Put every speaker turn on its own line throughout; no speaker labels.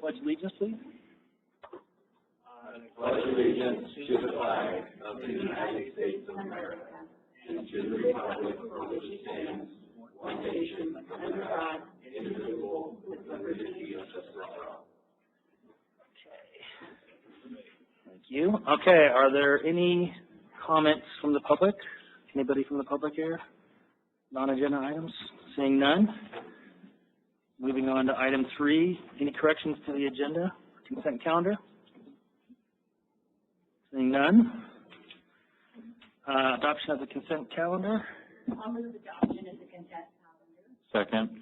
pledge allegiance, please.
I pledge allegiance to the flag of the United States of America and to the republic for which it stands, one nation, under God, indivisible, with liberty and justice for all.
Thank you. Okay, are there any comments from the public? Anybody from the public here? Non-agenda items? Seeing none. Moving on to item 3, any corrections to the agenda, consent calendar? Seeing none. Adoption of the consent calendar?
I'll move adoption of the consent calendar.
Second.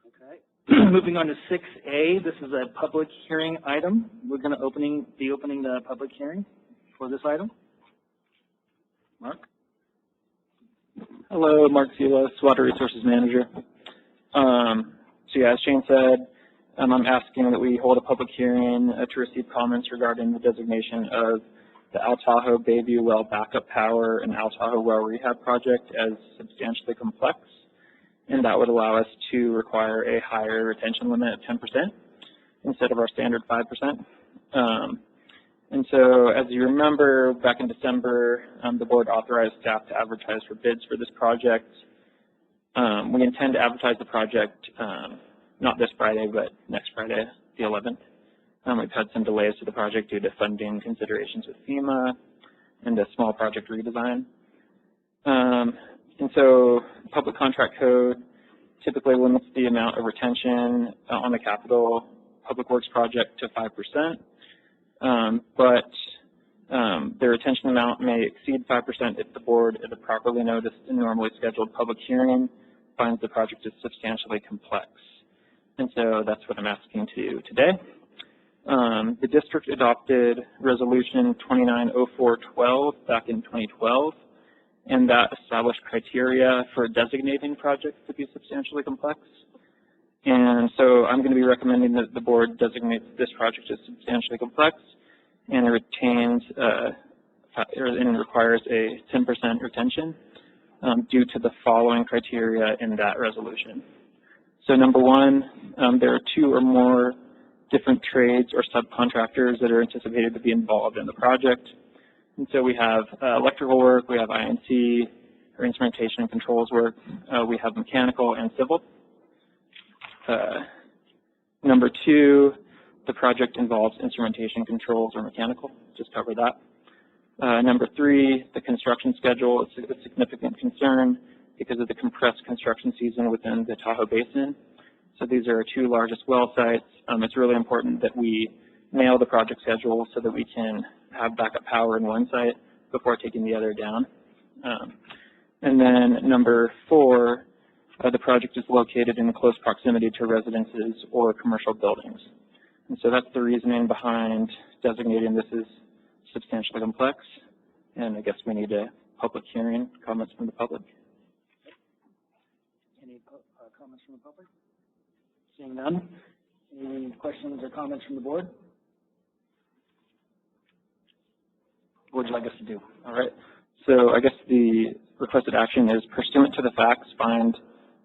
Okay. Moving on to 6A, this is a public hearing item. We're going to be opening the public hearing for this item. Mark?
Hello, Mark Silas, Water Resources Manager. So yeah, as Shane said, I'm asking that we hold a public hearing to receive comments regarding the designation of the Tahoe Bayview Well Backup Power and Tahoe Well Rehab project as substantially complex, and that would allow us to require a higher retention limit of 10% instead of our standard 5%. And so, as you remember, back in December, the board authorized staff to advertise for bids for this project. We intend to advertise the project not this Friday, but next Friday, the 11th. We've had some delays to the project due to funding considerations with FEMA and a small project redesign. And so public contract code typically limits the amount of retention on the capital public works project to 5%, but the retention amount may exceed 5% if the board, at a properly noticed and normally scheduled public hearing, finds the project is substantially complex. And so that's what I'm asking to do today. The district adopted Resolution 290412 back in 2012, and that established criteria for designating projects to be substantially complex. And so I'm going to be recommending that the board designates this project as substantially complex, and it retains and requires a 10% retention due to the following criteria in that resolution. So number one, there are 2 or more different trades or subcontractors that are anticipated to be involved in the project. And so we have electrical work, we have INC, or instrumentation and controls work, we have mechanical and civil. Number 2, the project involves instrumentation controls or mechanical, just cover that. Number 3, the construction schedule is a significant concern because of the compressed construction season within the Tahoe Basin. So these are our 2 largest well sites. It's really important that we nail the project schedule so that we can have backup power in one site before taking the other down. And then number 4, the project is located in close proximity to residences or commercial buildings. And so that's the reasoning behind designating this as substantially complex. And I guess we need a public hearing, comments from the public.
Any comments from the public? Seeing none. Any questions or comments from the board? What would you like us to do?
All right. So I guess the requested action is pursuant to the facts, find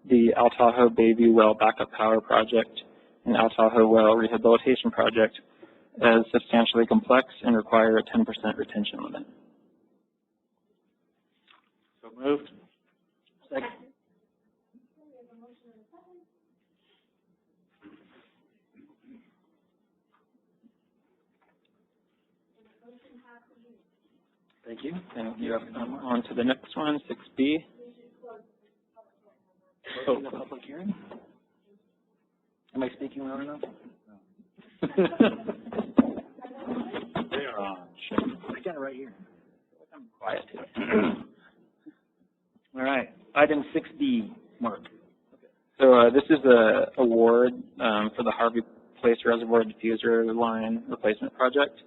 the Tahoe Bayview Well Backup Power Project and Tahoe Well Rehabilitation Project as substantially complex and require a 10% retention limit.
So moved. Second. Thank you.
And you have on to the next one, 6B.
Closing the public hearing. Am I speaking loud enough? No.
They are on.
I got it right here.
I'm quiet too.
All right. Item 6B, Mark.
So this is the award for the Harvey Place Reservoir Diffuser Line Replacement Project.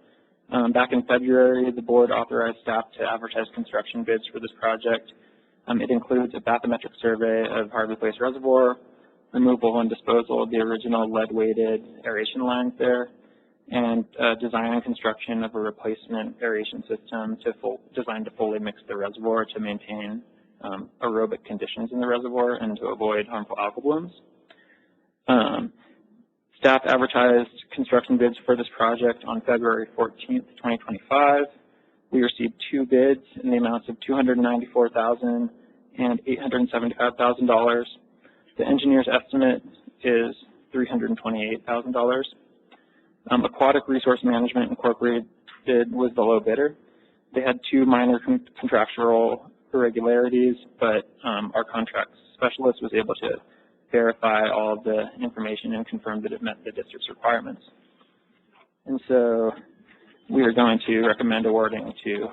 Back in February, the board authorized staff to advertise construction bids for this project. It includes a bathymetric survey of Harvey Place Reservoir, removal and disposal of the original lead-weighted aeration lines there, and design and construction of a replacement aeration system designed to fully mix the reservoir to maintain aerobic conditions in the reservoir and to avoid harmful algal blooms. Staff advertised construction bids for this project on February 14th, 2025. We received 2 bids in the amounts of $294,000 and $875,000. The engineer's estimate is $328,000. Aquatic Resource Management Incorporated was the low bidder. They had 2 minor contractual irregularities, but our contract specialist was able to verify all of the information and confirm that it met the district's requirements. And so we are going to recommend awarding to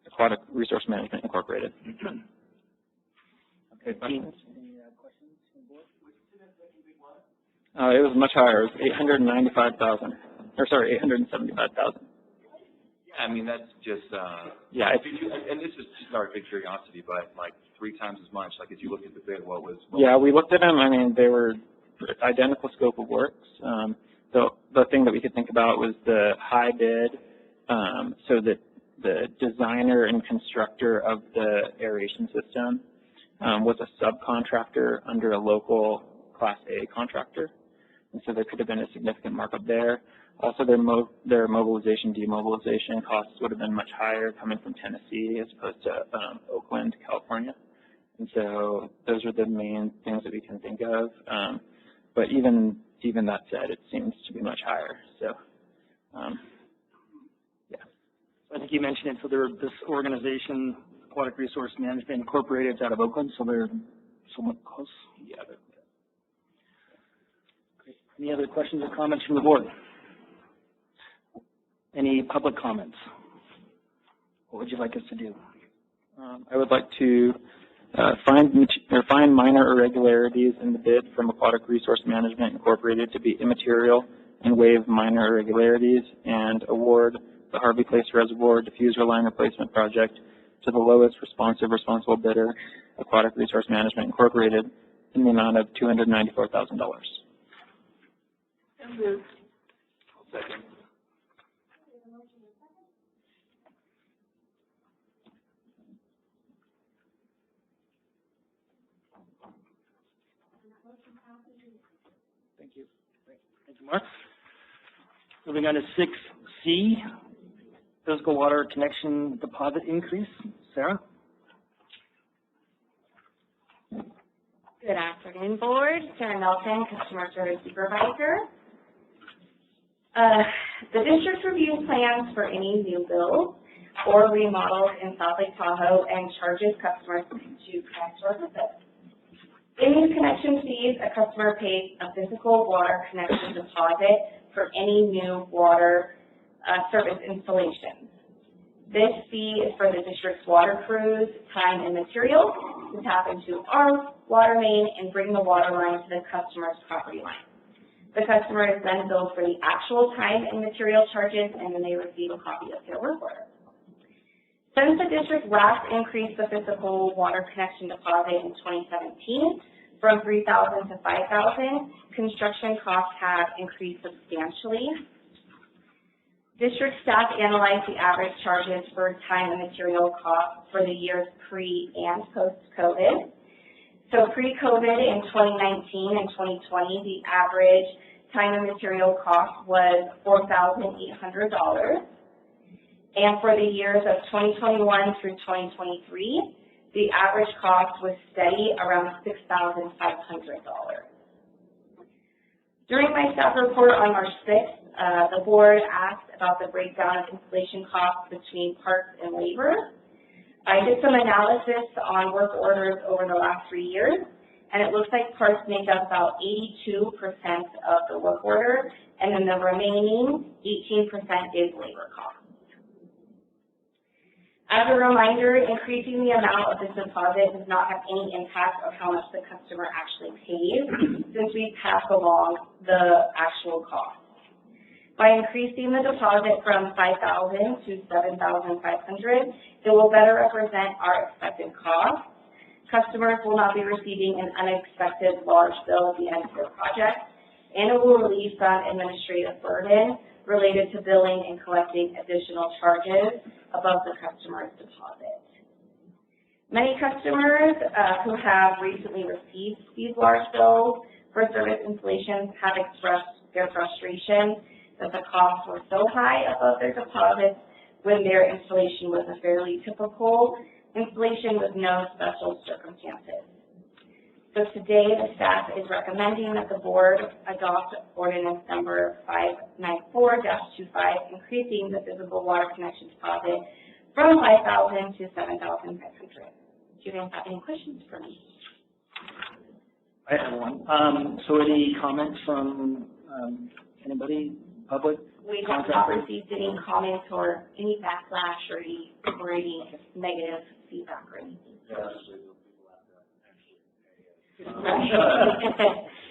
Aquatic Resource Management Incorporated. Okay, questions?
Any questions from the board?
It was much higher. It was $895,000. Or sorry, $875,000.
I mean, that's just,
Yeah.
and this is just our big curiosity, but like 3 times as much, like if you look at the bid, what was
Yeah, we looked at them. I mean, they were identical scope of works. The thing that we could think about was the high bid, so that the designer and constructor of the aeration system was a subcontractor under a local Class A contractor. And so there could have been a significant markup there. Also, their mobilization, demobilization costs would have been much higher coming from Tennessee as opposed to Oakland, California. And so those are the main things that we can think of. But even that said, it seems to be much higher. So, yeah.
I think you mentioned it. So this organization, Aquatic Resource Management Incorporated, is out of Oakland, so they're somewhat close.
Yeah.
Great. Any other questions or comments from the board? Any public comments? What would you like us to do?
I would like to find minor irregularities in the bid from Aquatic Resource Management Incorporated to be immaterial and waive minor irregularities, and award the Harvey Place Reservoir Diffuser Line Replacement Project to the lowest responsible bidder, Aquatic Resource Management Incorporated, in the amount of $294,000.
Second.
Thank you. Great. Thank you, Mark. Moving on to 6C, physical water connection deposit increase. Sarah?
Good afternoon, board. Sarah Nelson, Customer Service Supervisor. The district reviews plans for any new builds or remodels in South Lake Tahoe and charges customers to connect to our system. In these connection fees, a customer pays a physical water connection deposit for any new water service installations. This fee is for the district's water crews, time and materials to tap into our water main and bring the water line to the customer's property line. The customer is then billed for the actual time and material charges, and then they receive a copy of their work order. Since the district last increased the physical water connection deposit in 2017 from $3,000 to $5,000, construction costs have increased substantially. District staff analyzed the average charges for time and material costs for the years pre and post-COVID. So pre-COVID in 2019 and 2020, the average time and material cost was $4,800. And for the years of 2021 through 2023, the average cost was steady around $6,500. During my staff report on March 6th, the board asked about the breakdown of installation costs between parts and labor. I did some analysis on work orders over the last 3 years, and it looks like parts make up about 82% of the work order, and then the remaining 18% is labor costs. As a reminder, increasing the amount of this deposit does not have any impact on how much the customer actually pays, since we pass along the actual cost. By increasing the deposit from $5,000 to $7,500, it will better represent our expected costs. Customers will not be receiving an unexpected large bill at the end of their project, and it will relieve some administrative burden related to billing and collecting additional charges above the customer's deposit. Many customers who have recently received these large bills for service installations have expressed their frustration that the costs were so high above their deposits when their installation was a fairly typical installation with no special circumstances. So today, the staff is recommending that the board adopt ordinance number 594-25, increasing the physical water connection deposit from $5,000 to $7,500. Do you guys have any questions for me?
I have one. So any comments from anybody, public?
We have not received any comments or any backlash or any negative feedback or anything.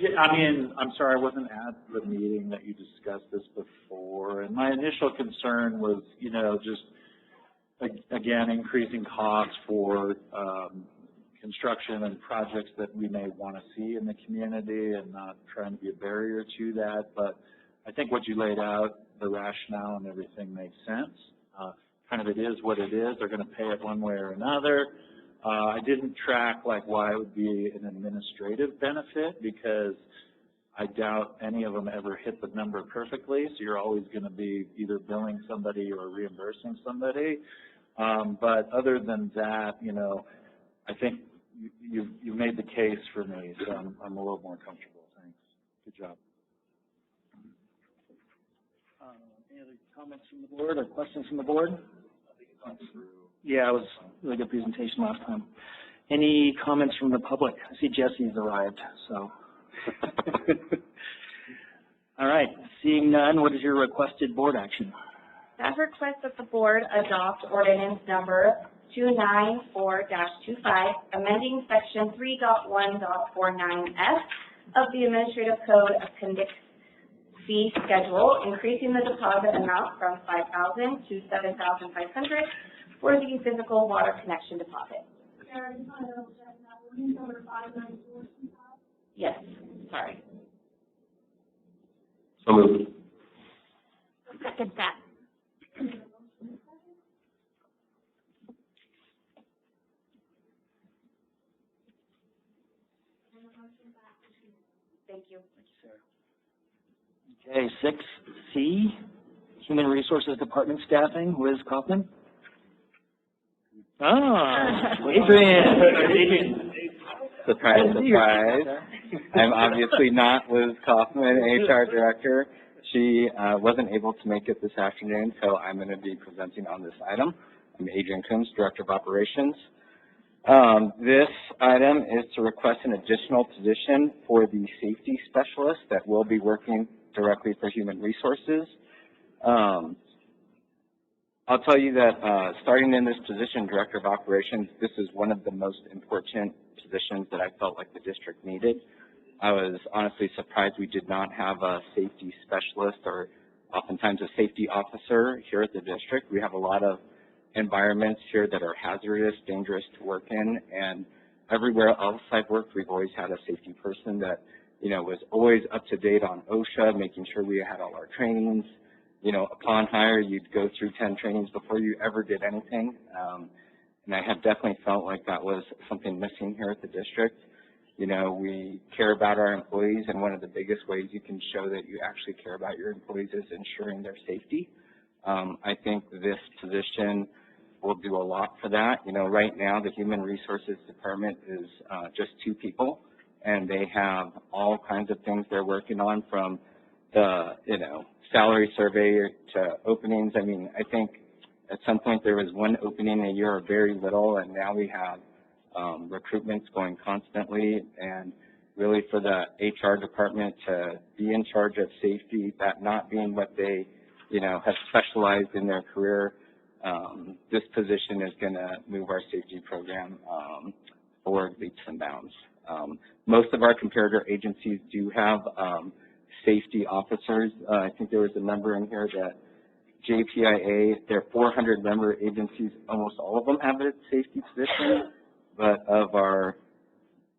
Yeah, I mean, I'm sorry, I wasn't at the meeting that you discussed this before, and my initial concern was, you know, just, again, increasing costs for construction and projects that we may want to see in the community and not trying to be a barrier to that. But I think what you laid out, the rationale and everything makes sense. Kind of it is what it is. They're going to pay it one way or another. I didn't track like why it would be an administrative benefit, because I doubt any of them ever hit the number perfectly. So you're always going to be either billing somebody or reimbursing somebody. But other than that, you know, I think you made the case for me, so I'm a little more comfortable. Thanks. Good job.
Any other comments from the board or questions from the board? Yeah, it was a really good presentation last time. Any comments from the public? I see Jesse's arrived, so. All right, seeing none, what is your requested board action?
Staff requests that the board adopt ordinance number 294-25, amending section 3.1.49F of the Administrative Code Appendix Fee Schedule, increasing the deposit amount from $5,000 to $7,500 for the physical water connection deposit. Yes, sorry.
So moved.
Second that. Thank you.
Okay, 6C, Human Resources Department Staffing, Liz Kaufman. Ah, Adrian.
Surprise, surprise. I'm obviously not Liz Kaufman, HR Director. She wasn't able to make it this afternoon, so I'm going to be presenting on this item. I'm Adrian Coombs, Director of Operations. This item is to request an additional position for the safety specialist that will be working directly for Human Resources. I'll tell you that starting in this position, Director of Operations, this is one of the most important positions that I felt like the district needed. I was honestly surprised we did not have a safety specialist or oftentimes a safety officer here at the district. We have a lot of environments here that are hazardous, dangerous to work in, and everywhere else I've worked, we've always had a safety person that, you know, was always up to date on OSHA, making sure we had all our trainings. You know, upon hire, you'd go through 10 trainings before you ever did anything. And I have definitely felt like that was something missing here at the district. You know, we care about our employees, and one of the biggest ways you can show that you actually care about your employees is ensuring their safety. I think this position will do a lot for that. You know, right now the Human Resources Department is just 2 people, and they have all kinds of things they're working on, from the, you know, salary survey to openings. I mean, I think at some point there was 1 opening a year or very little, and now we have recruitments going constantly. And really for the HR department to be in charge of safety, that not being what they, you know, have specialized in their career, this position is going to move our safety program forward leaps and bounds. Most of our comparator agencies do have safety officers. I think there was a number in here that JPIA, their 400 member agencies, almost all of them have a safety position. But of our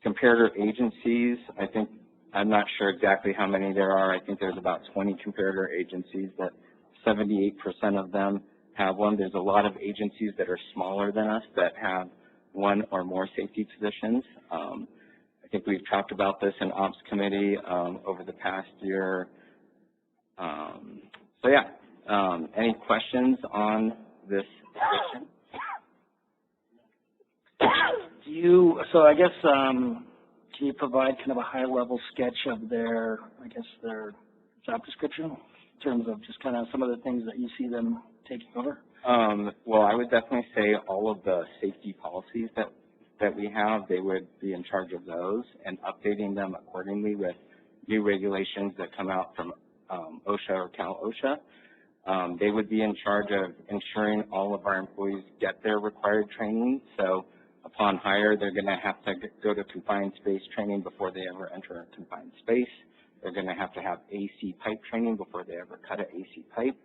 comparator agencies, I think I'm not sure exactly how many there are. I think there's about 20 comparator agencies that 78% of them have one. There's a lot of agencies that are smaller than us that have one or more safety positions. I think we've talked about this in Ops Committee over the past year. So yeah, any questions on this section?
So I guess, can you provide kind of a high-level sketch of their job description in terms of just kind of some of the things that you see them taking over?
Well, I would definitely say all of the safety policies that we have, they would be in charge of those and updating them accordingly with new regulations that come out from OSHA or Cal OSHA. They would be in charge of ensuring all of our employees get their required training. So upon hire, they're going to have to go to confined space training before they ever enter a confined space. They're going to have AC pipe training before they ever cut an AC pipe.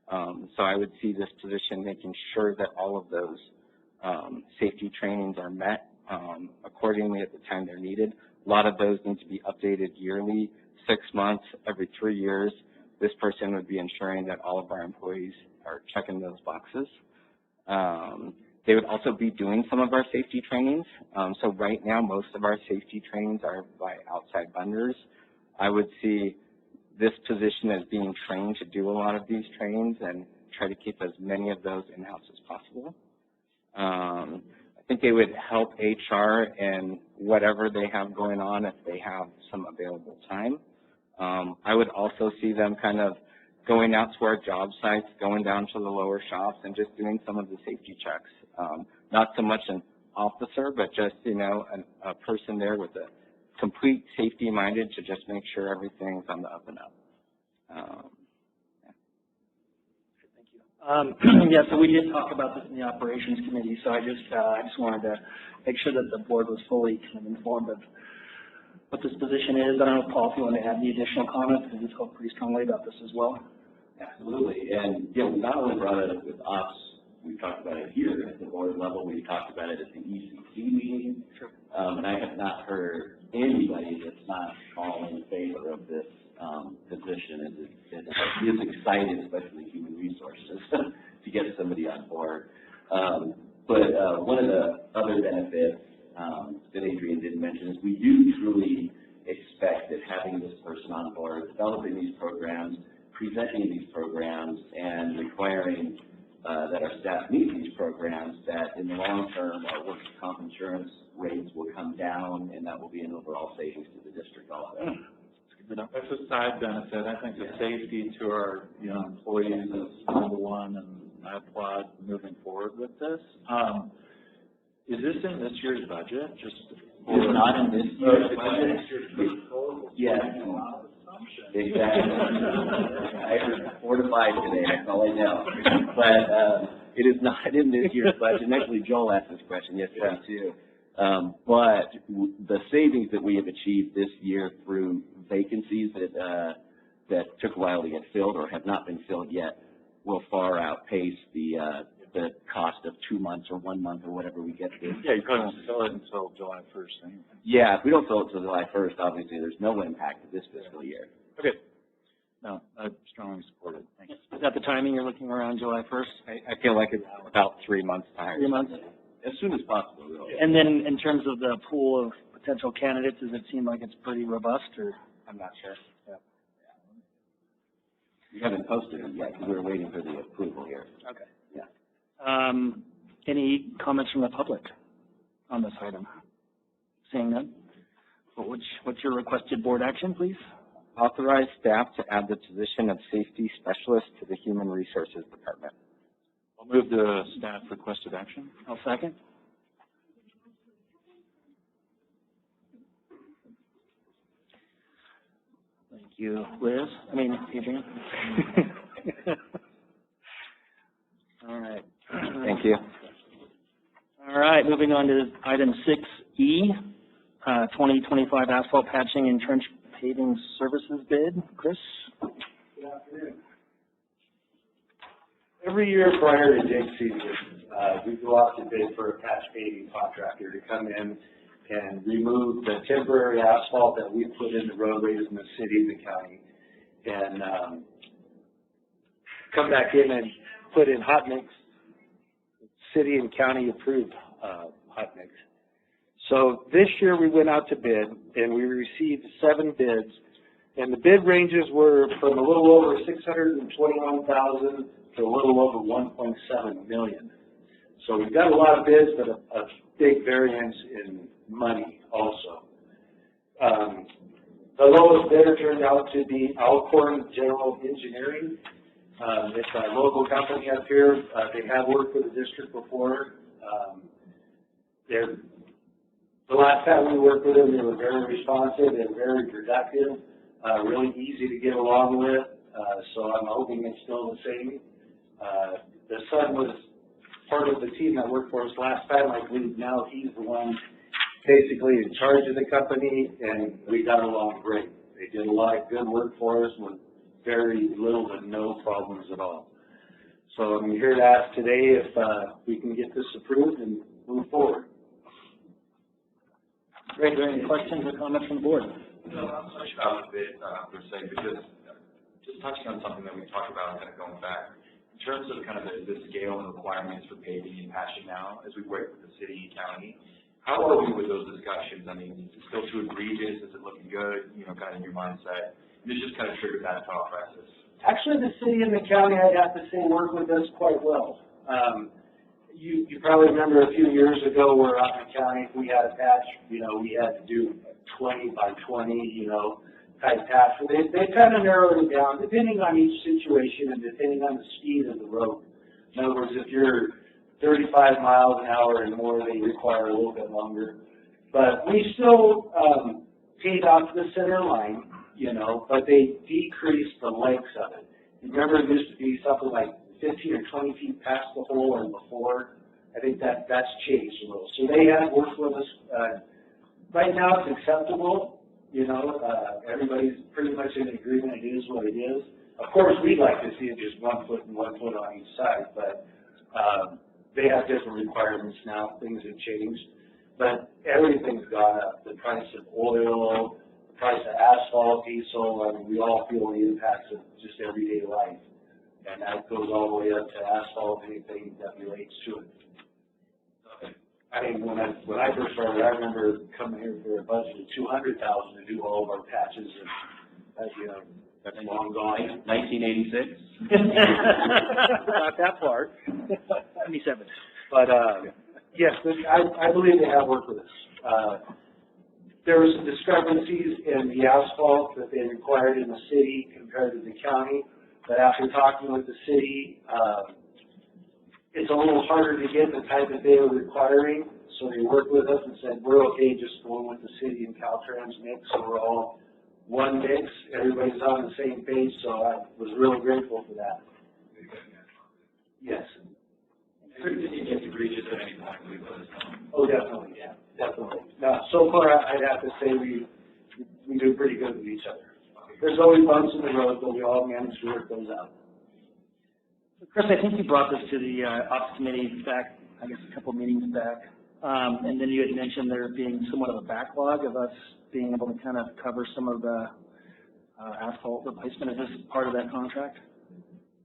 So I would see this position making sure that all of those safety trainings are met accordingly at the time they're needed. A lot of those need to be updated yearly, 6 months, every 3 years. This person would be ensuring that all of our employees are checking those boxes. They would also be doing some of our safety trainings. So right now, most of our safety trainings are by outside vendors. I would see this position as being trained to do a lot of these trainings and try to keep as many of those in-house as possible. I think they would help HR in whatever they have going on if they have some available time. I would also see them kind of going out to our job sites, going down to the lower shops and just doing some of the safety checks. Not so much an officer, but just, a person there with a complete safety minded to just make sure everything's on the up and up.
Yeah, so we did talk about this in the operations committee, so I just wanted to make sure that the board was fully kind of informed of what this position is. I don't know, Paul, if you want to add any additional comments, because you spoke pretty strongly about this as well.
Absolutely. And, we not only brought it up with ops, we talked about it here at the board level, we talked about it at the ECC meeting.
Sure.
And I have not heard anybody that's not all in favor of this position. It is exciting, especially human resources, to get somebody on board. But one of the other benefits that Adrian did mention is we do truly expect that having this person on board, developing these programs, presenting these programs, and requiring that our staff meet these programs, that in the long term our workers' comp insurance rates will come down, and that will be an overall savings to the district also.
That's a side benefit. I think the safety to our employees is number one, and I applaud moving forward with this. Is this in this year's budget?
It's not in this year's budget. Yes. Exactly. I heard 4 to 5 today. That's all I know. But it is not in this year's budget. And actually, Joel asked this question yesterday too. But the savings that we have achieved this year through vacancies that took a while to get filled or have not been filled yet will far outpace the cost of 2 months or 1 month or whatever we get this.
Yeah, you couldn't fill it until July 1st. Anyway.
Yeah, if we don't fill it until July 1st, obviously there's no impact to this fiscal year.
Okay. No, I strongly support it. Thanks.
Is that the timing you're looking around July 1st?
I feel like it's about 3 months time.
3 months?
As soon as possible, really.
And then in terms of the pool of potential candidates, does it seem like it's pretty robust, or?
I'm not sure. Yeah.
We haven't posted it yet because we're waiting for the approval here.
Okay.
Yeah.
Any comments from the public on this item? Seeing none? What's your requested board action, please?
Authorize staff to add the position of safety specialist to the Human Resources Department.
I'll move the staff requested action.
I'll second. Thank you, Adrian. All right.
Thank you.
All right, moving on to item 6E, 2025 asphalt patching and trench paving services bid. Chris?
Good afternoon. Every year prior to dig season, we go out to bid for a patch paving contractor to come in, and remove the temporary asphalt that we put in the roadways in the city and the county, and come back in and put in hot mix, city and county approved hot mix. So this year we went out to bid, and we received 7 bids, and the bid ranges were from a little over $621,000 to a little over $1.7 million. So we've got a lot of bids, but a big variance in money also. The lowest bidder turned out to be Alcorn General Engineering. It's a local company up here. They have worked for the district before. The last time we worked with them, they were very responsive and very productive, really easy to get along with. So I'm hoping it's still the same. The son was part of the team that worked for us last time. I believe now he's the one basically in charge of the company, and we got along great. They did a lot of good work for us with very little to no problems at all. So I'm here to ask today if we can get this approved and move forward.
Great. Are there any questions or comments from the board?
No, I'm not sure about the bid per se, because just touching on something that we talked about kind of going back, in terms of kind of the scale and requirements for paving and patching now, as we work with the city and county, how are we with those discussions? I mean, is it still too egregious? Is it looking good? You know, kind of in your mindset? And it just kind of triggered that thought process.
Actually, the city and the county, I'd have to say, work with us quite well. You probably remember a few years ago where out in the county, if we had a patch, you know, we had to do 20 by 20, you know, type patch. They kind of narrowed it down depending on each situation and depending on the speed of the road. In other words, if you're 35 miles an hour and more, they require a little bit longer. But we still paid out to the center line, you know, but they decreased the lengths of it. Remember, it used to be something like 15 or 20 feet past the hole and before. I think that's changed a little. So they have worked with us. Right now it's acceptable. You know, everybody's pretty much in agreement. It is what it is. Of course, we'd like to see it just 1 foot and 1 foot on each side, but they have different requirements now. Things have changed. But everything's gone up. The price of oil, the price of asphalt, diesel, I mean, we all feel the impacts of just everyday life. And that goes all the way up to asphalt, anything that relates to it. I mean, when I first started, I remember coming here for a budget of $200,000 to do all of our patches, and you know, that's long gone.
1986?
Not that part. 77.
But yes, I believe they have worked with us. There were some discrepancies in the asphalt that they required in the city compared to the county. But after talking with the city, it's a little harder to get the type that they were requiring. So they worked with us and said, we're okay just going with the city and Caltrans mix. So we're all one mix. Everybody's on the same page. So I was really grateful for that. Yes.
If it gets egregious at any point, we let us know.
Oh, definitely, yeah, definitely. Now, so far, I'd have to say we do pretty good with each other. There's always bumps in the road, but we all manage to work those out.
Chris, I think you brought this to the Ops Committee back, I guess, a couple meetings back. And then you had mentioned there being somewhat of a backlog of us being able to kind of cover some of the asphalt replacement. Is this part of that contract?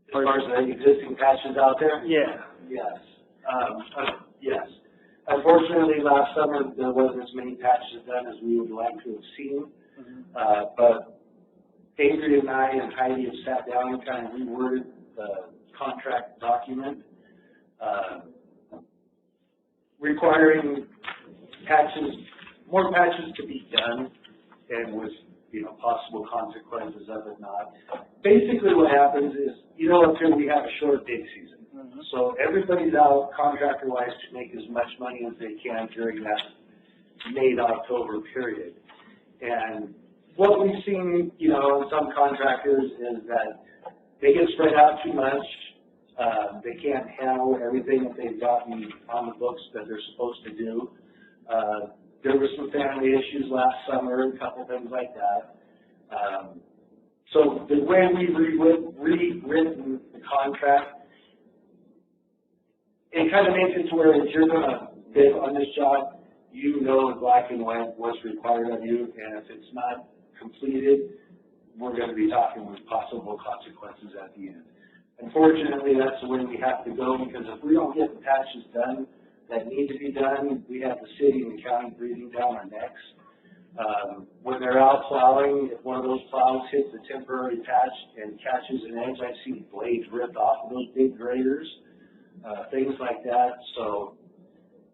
As far as the existing patches out there?
Yeah.
Yes. Yes. Unfortunately, last summer, there wasn't as many patches done as we would like to have seen. But Adrian and I and Heidi have sat down and kind of reworded the contract document, requiring patches, more patches to be done, and with, you know, possible consequences of it not. Basically what happens is, you know, up here we have a short bid season. So everybody's out contractor-wise to make as much money as they can during that May to October period. And what we've seen, you know, in some contractors is that they get spread out too much. They can't handle everything that they've gotten on the books that they're supposed to do. There were some family issues last summer, a couple things like that. So the way we've rewritten the contract, it kind of makes it to where if you're going to bid on this job, you know in black and white what's required of you, and if it's not completed, we're going to be talking with possible consequences at the end. Unfortunately, that's the way we have to go, because if we don't get the patches done that need to be done, we have the city and the county breathing down our necks. When they're out plowing, if one of those plows hits a temporary patch and catches an edge, I've seen blades ripped off of those big graders, things like that. So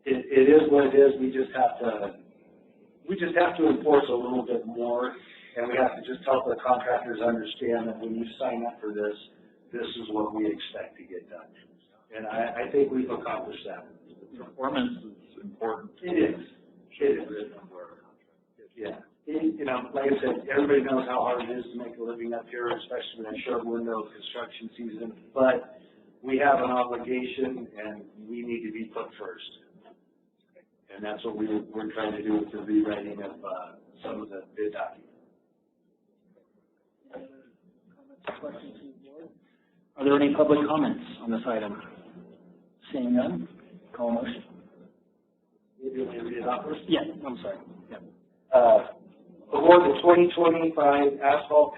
it is what it is. We just have to enforce a little bit more, and we have to just help the contractors understand that when you sign up for this, this is what we expect to get done. And I think we've accomplished that.
Performance is important.
It is. It is. Yeah. You know, like I said, everybody knows how hard it is to make a living up here, especially in that short window of construction season. But we have an obligation, and we need to be put first. And that's what we're trying to do with the rewriting of some of the bid documents.
Are there any public comments on this item? Seeing none, call a motion.
You want me to read it off first?
Yeah, I'm sorry. Yeah.
Award the 2025 asphalt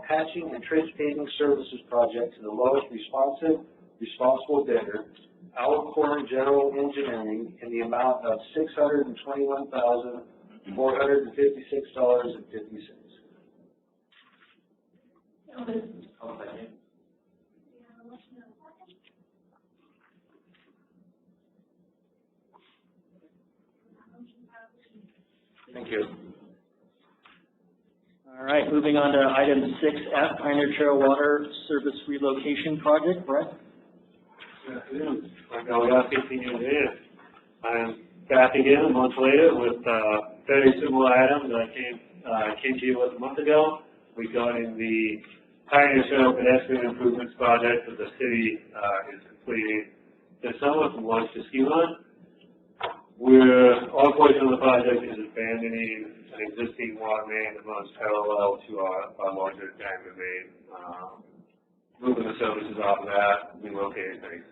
patching and trench paving services project to the lowest responsible bidder, Alcorn General Engineering, in the amount of $621,456.50.
Thank you. All right, moving on to item 6F, Pioneer Trail Water Service Relocation Project. Brett?
Good afternoon. I'm back again a month later with very similar items that I came to you with a month ago regarding the Pioneer Trail Pedestrian Improvements Project that the city is completing this summer from Lawrence to Skewon. Our portion of the project is abandoning an existing water main that runs parallel to our larger diameter main, moving the services off of that, relocating things.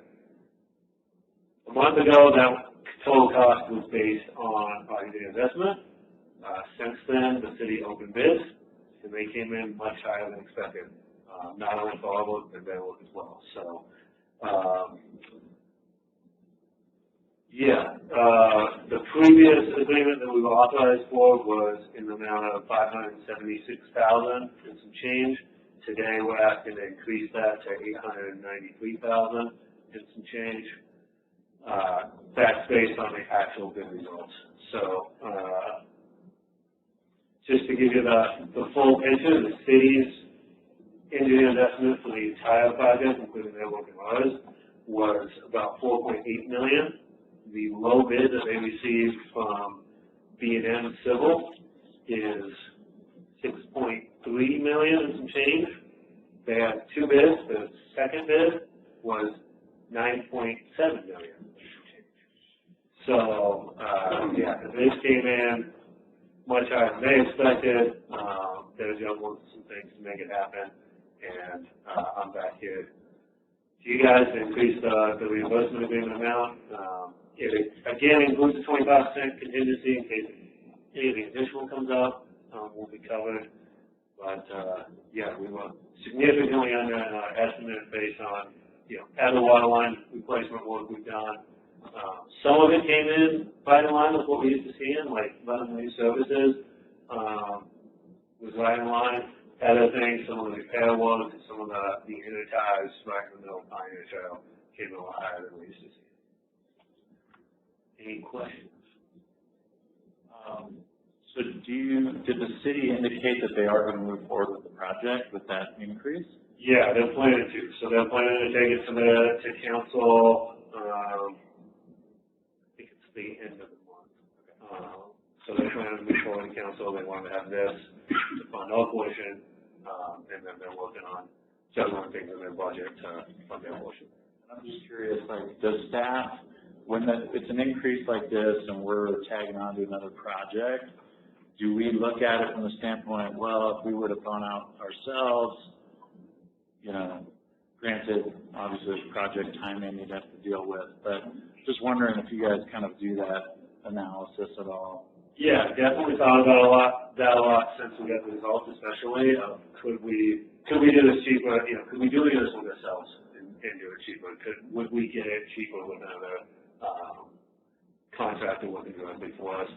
A month ago, that total cost was based on project investment. Since then, the city opened bids, and they came in much higher than expected, not only for our work, but their work as well. So, the previous agreement that we were authorized for was in the amount of $576,000 and some change. Today, we're asking to increase that to $893,000 and some change. That's based on the actual bid results. So, just to give you the full picture, the city's engineering investment for the entire project, including their work and ours, was about $4.8 million. The low bid that they received from B&M Civil is $6.3 million and some change. They had two bids. The second bid was $9.7 million. So, they came in much higher than they expected. They're juggling some things to make it happen, and I'm back here to you guys to increase the reimbursement agreement amount. It again includes a 25% contingency in case anything additional comes up. Will be covered, but we were significantly under our estimate based on at the water line replacement work we've done. Some of it came in right in line with what we used to see in, like running new services, was right in line. Other things, some of the repair work, some of the inner ties right in the middle of Pioneer Trail came in a lot higher than we used to see. Any questions?
So did the city indicate that they are going to move forward with the project with that increase?
Yeah, they're planning to. So they're planning to take it to council. I think it's the end of the month. So they're planning to move forward to council. They want to have this to fund our portion, and then they're working on juggling things in their budget to fund their portion.
I'm just curious, does staff, when it's an increase like this and we're tagging on to another project, do we look at it from the standpoint, well, if we would have gone out ourselves, granted, obviously, project timing you'd have to deal with, but just wondering if you guys kind of do that analysis at all?
Yeah, definitely thought about that a lot since we got the results, especially. Could we do this cheaper? You know, could we do this with ourselves and do it cheaper? Would we get it cheaper with another contractor working directly for us?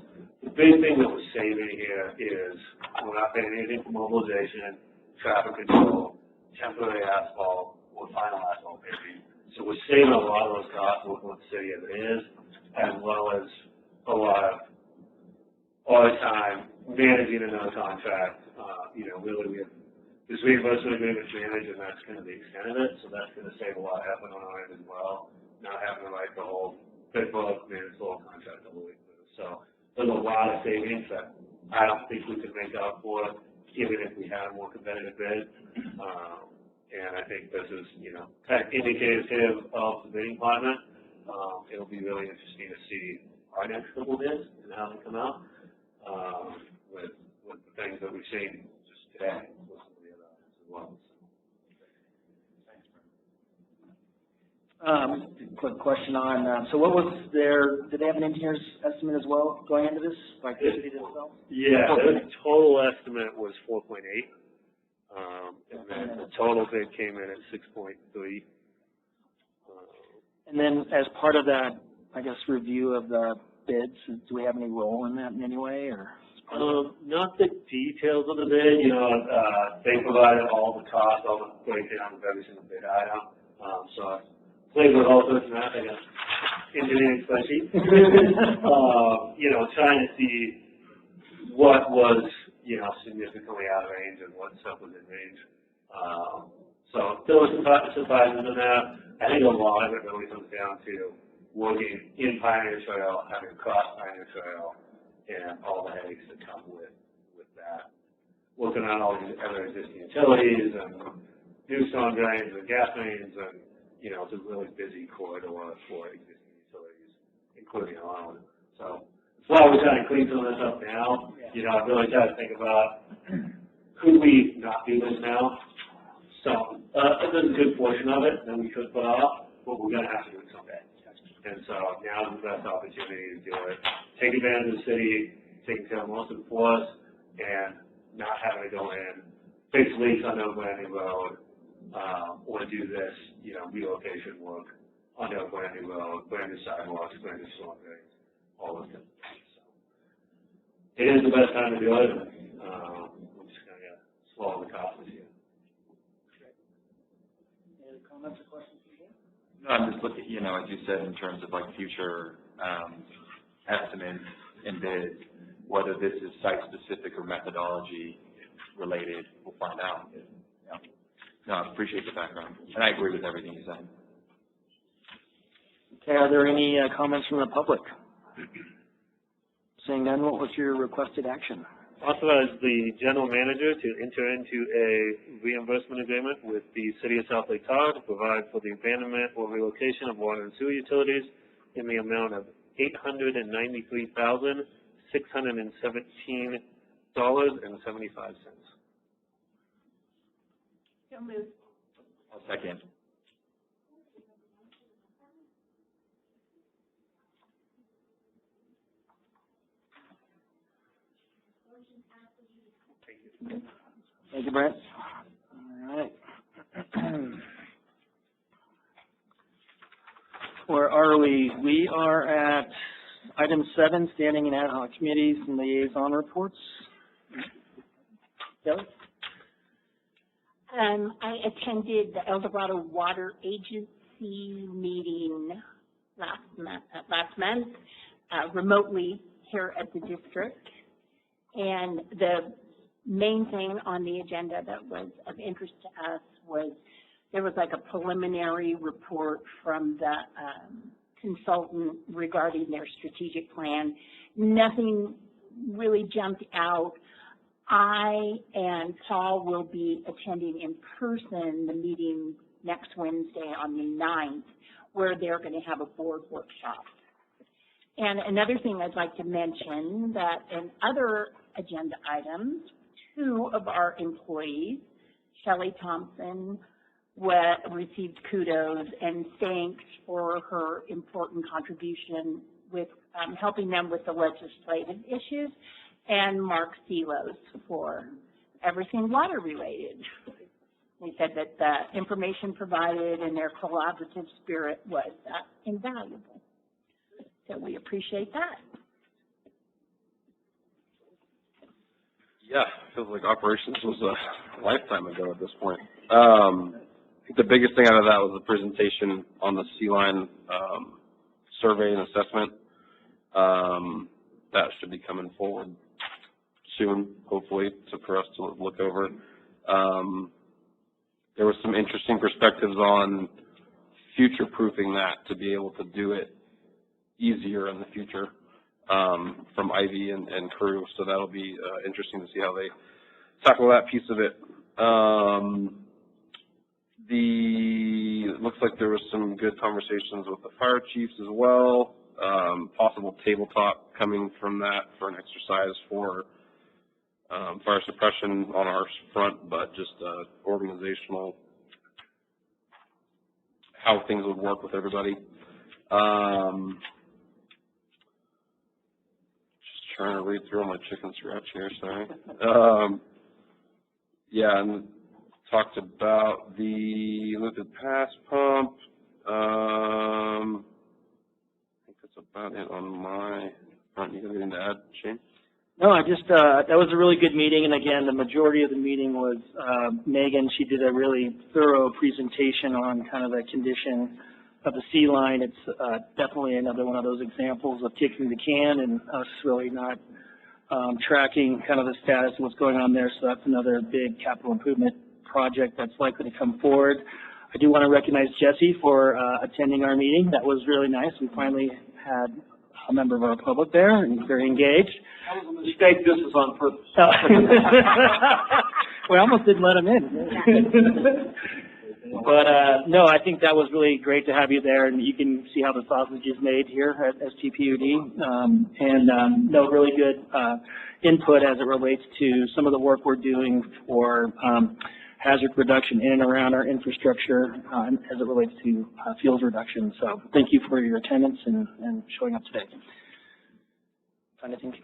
The big thing that we're saving here is we're not paying anything for mobilization, traffic control, temporary asphalt, or final asphalt paving. So we're saving a lot of those costs working with the city as it is, as well as a lot of time managing another contract. You know, really we have this reimbursement agreement managed, and that's kind of the extent of it. So that's going to save a lot of effort on our end as well. Not having to write the whole big book, manage the whole contract all the way through. So there's a lot of savings that I don't think we could make up for, even if we had a more competitive bid. And I think this is, you know, kind of indicative of the bidding climate. It'll be really interesting to see our next couple bids and how they come out with the things that we've seen just today with some of the other items as well.
Quick question on, so what was did they have an engineer's estimate as well going into this, like the city themselves?
Yeah, the total estimate was 4.8. And then the total bid came in at 6.3.
And then as part of that, I guess, review of the bids, do we have any role in that in any way, or?
Not the details of the bid. You know, they provided all the costs, all the breakdown of every single bid item. So I played with all sorts of math, I guess, engineering spreadsheet. You know, trying to see what was, you know, significantly out of range and what stuff was in range. So there was some surprises in that. I think a lot of it really comes down to working in Pioneer Trail, having crossed Pioneer Trail, and all the headaches that come with that. Working on all these other existing utilities and new storm drains and gas mains, and, you know, it's a really busy corridor for existing utilities, including our own. So that's why we're trying to clean some of this up now. You know, I really try to think about, could we not do this now? So there's a good portion of it that we could put off, but we're going to have to do it someday. And so now is the best opportunity to do it. Take advantage of the city, taking care of most of it for us, and not having to go in, fix leaks on a brand new road, or do this, you know, relocation work on a brand new road, brand new sidewalks, brand new storm drains, all those kinds of things. So it is the best time to do it, and we're just going to swallow the cost this year.
Any comments or questions?
No, I'm just looking, you know, as you said, in terms of like future estimates and bids, whether this is site-specific or methodology-related, we'll find out. Yeah. No, I appreciate the background, and I agree with everything you said.
Okay, are there any comments from the public? Seeing none, what was your requested action?
Authorize the general manager to enter into a reimbursement agreement with the City of South Lake Tahoe to provide for the abandonment or relocation of water and sewer utilities in the amount of $893,617.75.
So moved.
I'll second.
Thank you, Brent. All right. Where are we? We are at item 7, standing and ad hoc committees and liaison reports. Kelly?
I attended the El Dorado Water Agency meeting last month, remotely here at the district. And the main thing on the agenda that was of interest to us was there was like a preliminary report from the consultant regarding their strategic plan. Nothing really jumped out. I and Paul will be attending in person the meeting next Wednesday on the 9th, where they're going to have a board workshop. And another thing I'd like to mention that in other agenda items, 2 of our employees, Shelley Thompson, received kudos and thanks for her important contribution with helping them with the legislative issues, and Mark Selos for everything water related. They said that the information provided and their collaborative spirit was invaluable. So we appreciate that.
Yeah, feels like operations was a lifetime ago at this point. I think the biggest thing out of that was the presentation on the sea line survey and assessment. That should be coming forward soon, hopefully, for us to look over. There was some interesting perspectives on future-proofing that to be able to do it easier in the future from Ivy and crew. So that'll be interesting to see how they tackle that piece of it. It looks like there was some good conversations with the fire chiefs as well. Possible tabletop coming from that for an exercise for fire suppression on our front, but just organizational, how things would work with everybody. Just trying to read through all my chicken scratch here, sorry. Yeah, and talked about the liquid pass pump. I think that's about it on my front. You got anything to add, Shane?
No, I just, that was a really good meeting, and again, the majority of the meeting was Megan. She did a really thorough presentation on kind of the condition of the sea line. It's definitely another one of those examples of kicking the can and us really not tracking kind of the status of what's going on there, so that's another big capital improvement project that's likely to come forward. I do want to recognize Jesse for attending our meeting. That was really nice. We finally had a member of our public there and very engaged.
That was a mistake. This is on purpose.
We almost didn't let him in. But no, I think that was really great to have you there, and you can see how the sausage is made here at STPUD. No, really good input as it relates to some of the work we're doing for hazard reduction in and around our infrastructure as it relates to fuels reduction. So thank you for your attendance and showing up today. Anything?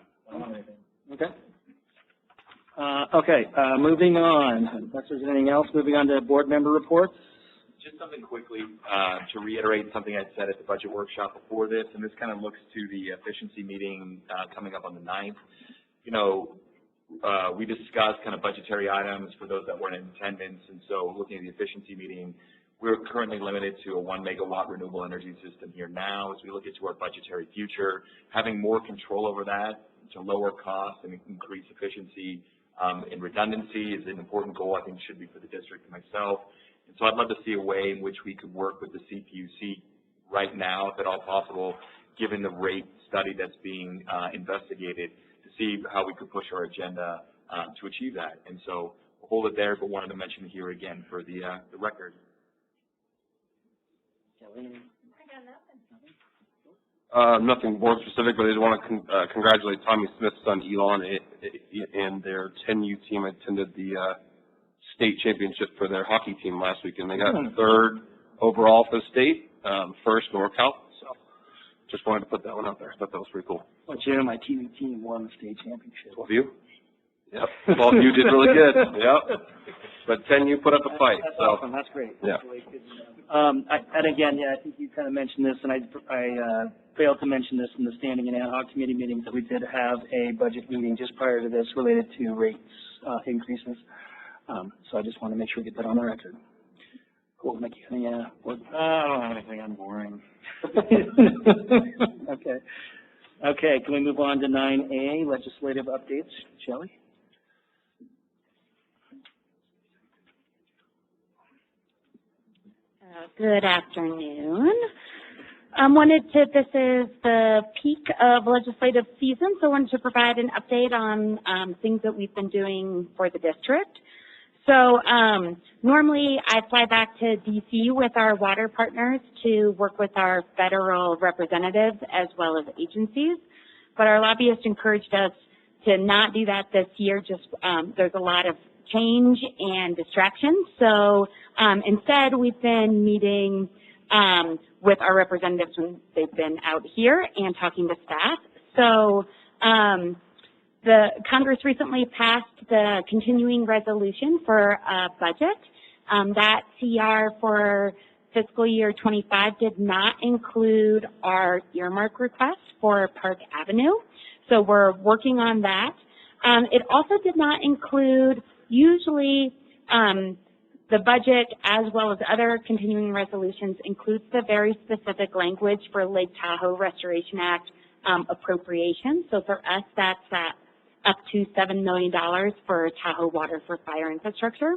Okay. Moving on. Unless there's anything else, moving on to board member reports.
Just something quickly to reiterate something I said at the budget workshop before this, and this kind of looks to the efficiency meeting coming up on the 9th. You know, we discussed kind of budgetary items for those that weren't in attendance, and so looking at the efficiency meeting, we're currently limited to a 1 megawatt renewable energy system here now. As we look into our budgetary future, having more control over that to lower costs and increase efficiency and redundancy is an important goal I think should be for the district and myself. And so I'd love to see a way in which we could work with the CPUC right now, if at all possible, given the rate study that's being investigated, to see how we could push our agenda to achieve that. And so we'll hold it there, but wanted to mention it here again for the record.
Nothing board specific, but I just want to congratulate Tommy Smith's son Elon and their 10U team. I attended the state championship for their hockey team last week, and they got third overall for the state, first NorCal. So just wanted to put that one out there. I thought that was pretty cool.
Well, Jim, my TV team won the state championship.
12 of you? Yep. 12 of you did really good. Yep. But 10U put up a fight.
That's
so
awesome. That's great.
Yeah.
That's really good. And again, yeah, I think you kind of mentioned this, and I failed to mention this in the standing and ad-hoc committee meetings, that we did have a budget meeting just prior to this related to rates increases. So I just want to make sure we get that on the record. Cool. Make you any,
I don't have anything. I'm boring.
Okay. Okay. Can we move on to 9A, legislative updates? Shelley?
Good afternoon. This is the peak of legislative season, so I wanted to provide an update on things that we've been doing for the district. So normally I fly back to DC with our water partners to work with our federal representatives as well as agencies, but our lobbyists encouraged us to not do that this year. Just there's a lot of change and distraction. So instead we've been meeting
with our representatives when they've been out here and talking to staff. So the Congress recently passed the continuing resolution for a budget. That CR for fiscal year 25 did not include our earmark request for Park Avenue. So we're working on that. It also did not include, usually the budget as well as other continuing resolutions includes the very specific language for Lake Tahoe Restoration Act appropriation. So for us, that's up to $7 million for Tahoe Water for Fire Infrastructure.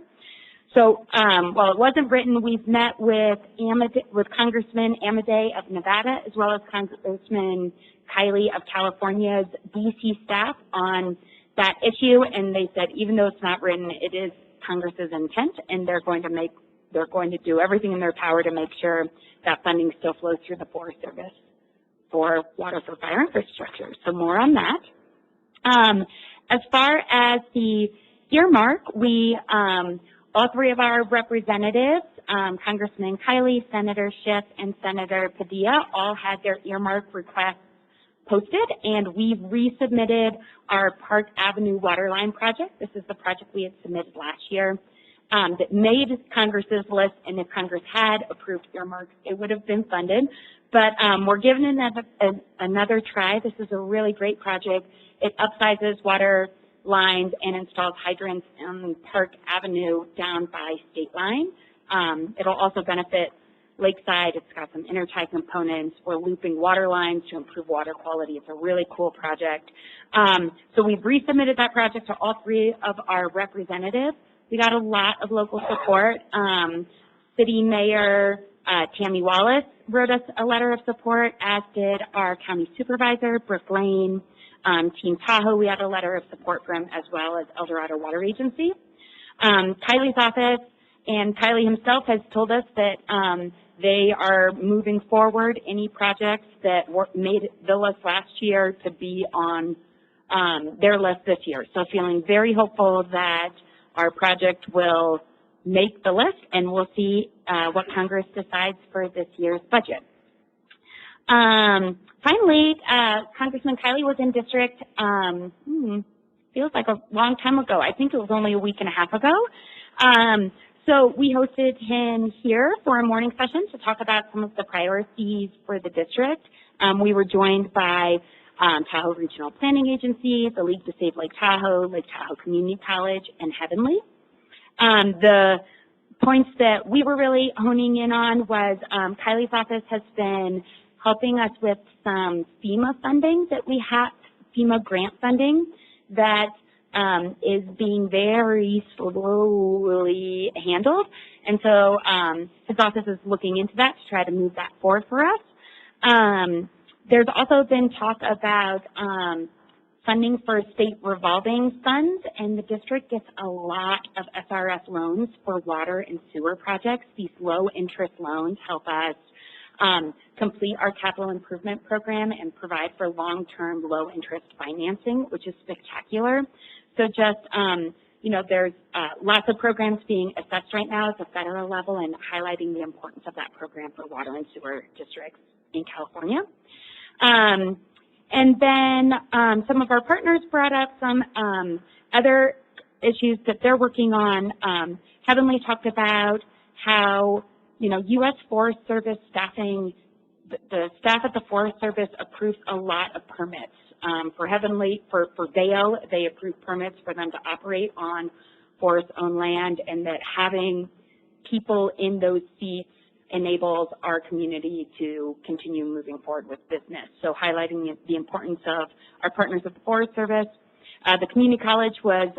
So while it wasn't written, we've met with Congressman Amedee of Nevada as well as Congressman Kiley of California's DC staff on that issue, and they said even though it's not written, it is Congress's intent, and they're going to do everything in their power to make sure that funding still flows through the Forest Service for water for fire infrastructure. So more on that. As far as the earmark, we all three of our representatives, Congressman Kiley, Senator Schiff, and Senator Padilla, all had their earmark requests posted, and we've resubmitted our Park Avenue Waterline project. This is the project we had submitted last year that made Congress's list, and if Congress had approved earmarks, it would have been funded. But we're giving it another try. This is a really great project. It upsizes water lines and installs hydrants on Park Avenue down by State Line. It'll also benefit Lakeside. It's got some intertie components. We're looping water lines to improve water quality. It's a really cool project. So we've resubmitted that project to all three of our representatives. We got a lot of local support. City Mayor Tammy Wallace wrote us a letter of support, as did our county supervisor, Brooke Lane. Team Tahoe, we had a letter of support from, as well as El Dorado Water Agency. Kiley's office and Kiley himself has told us that they are moving forward any projects that made the list last year to be on their list this year. So feeling very hopeful that our project will make the list, and we'll see what Congress decides for this year's budget. Finally, Congressman Kiley was in district, feels like a long time ago. I think it was only a week and a half ago. So we hosted him here for a morning session to talk about some of the priorities for the district. We were joined by Tahoe Regional Planning Agency, the League to Save Lake Tahoe Community College, and Heavenly. The points that we were really honing in on was Kiley's office has been helping us with some FEMA funding that we have, FEMA grant funding that is being very slowly handled. And so his office is looking into that to try to move that forward for us. There's also been talk about funding for state revolving funds, and the district gets a lot of SRF loans for water and sewer projects. These low interest loans help us complete our capital improvement program and provide for long-term low-interest financing, which is spectacular. So just, there's lots of programs being assessed right now at the federal level and highlighting the importance of that program for water and sewer districts in California. And then some of our partners brought up some other issues that they're working on. Heavenly talked about how U.S. Forest Service staffing, the staff at the Forest Service approves a lot of permits. For Heavenly, for Vail, they approve permits for them to operate on forest-owned land, and that having people in those seats enables our community to continue moving forward with business. So highlighting the importance of our partners at the Forest Service. The community college was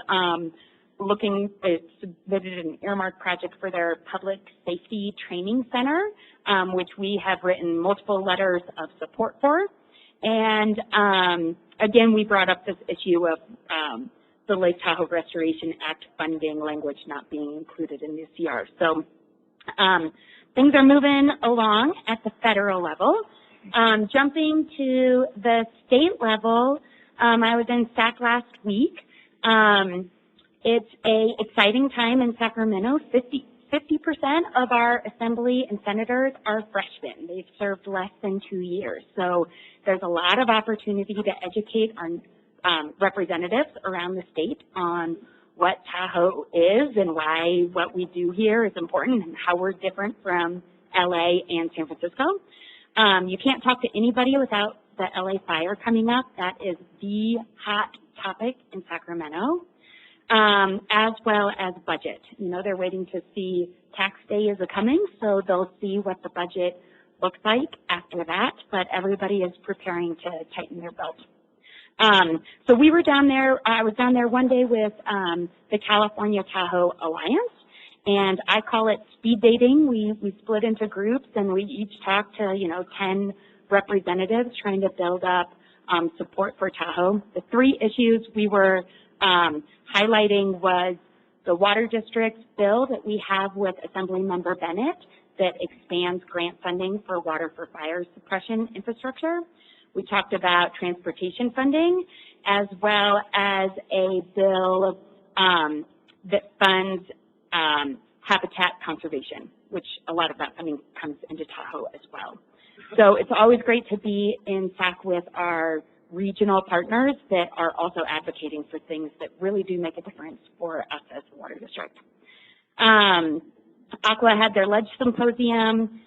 submitted an earmark project for their public safety training center, which we have written multiple letters of support for. And again, we brought up this issue of the Lake Tahoe Restoration Act funding language not being included in the CR. So things are moving along at the federal level. Jumping to the state level, I was in SAC last week. It's a exciting time in Sacramento. 56 50% of our assembly and senators are freshmen. They've served less than 2 years. So there's a lot of opportunity to educate our representatives around the state on what Tahoe is and why what we do here is important and how we're different from LA and San Francisco. You can't talk to anybody without the LA fire coming up. That is the hot topic in Sacramento, as well as budget. You know, they're waiting to see tax day is coming, so they'll see what the budget looks like after that, but everybody is preparing to tighten their belt. So we were down there, I was down there one day with the California Tahoe Alliance, and I call it speed dating. We split into groups and we each talked to, 10 representatives trying to build up support for Tahoe. The 3 issues we were highlighting was the water district bill that we have with Assemblymember Bennett that expands grant funding for water for fire suppression infrastructure. We talked about transportation funding, as well as a bill that funds habitat conservation, which a lot of that funding comes into Tahoe as well. So it's always great to be in SAC with our regional partners that are also advocating for things that really do make a difference for us as a water district. ACWA had their ledge symposium,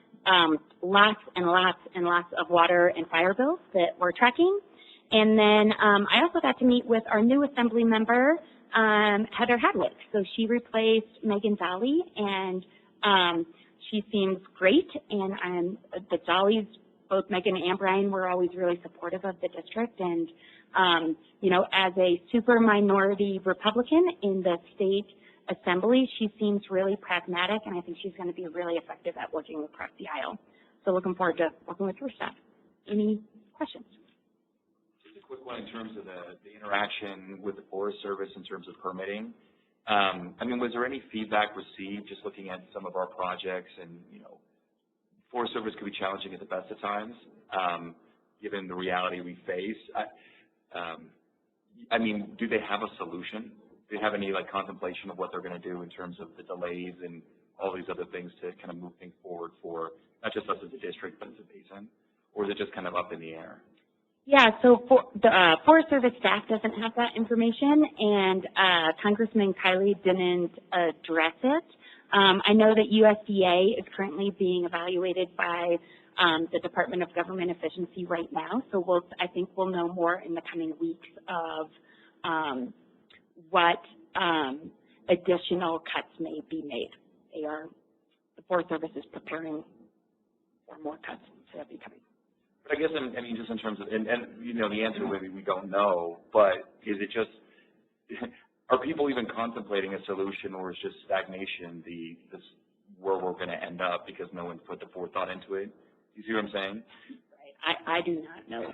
lots and lots and lots of water and fire bills that we're tracking. And then I also got to meet with our new assembly member, Heather Hadwick. So she replaced Megan Dolly, and she seems great. And the Dollys, both Megan and Brian, were always really supportive of the district. And, as a super minority Republican in the state assembly, she seems really pragmatic, and I think she's going to be really effective at working across the aisle. So looking forward to working with her staff. Any questions?
Just a quick one in terms of the interaction with the Forest Service in terms of permitting. Was there any feedback received just looking at some of our projects and, Forest Service could be challenging at the best of times, given the reality we face. Do they have a solution? Do you have any contemplation of what they're going to do in terms of the delays and all these other things to kind of move things forward for not just us as a district, but as a basin? Or is it just kind of up in the air?
Yeah, so the Forest Service staff doesn't have that information, and Congressman Kiley didn't address it. I know that USDA is currently being evaluated by the Department of Government Efficiency right now, so I think we'll know more in the coming weeks of what additional cuts may be made. The Forest Service is preparing for more cuts to be coming.
But I guess, just in terms of, and the answer maybe we don't know, but is it just, are people even contemplating a solution, or is just stagnation this where we're going to end up because no one put the forethought into it? You see what I'm saying?
I do not know.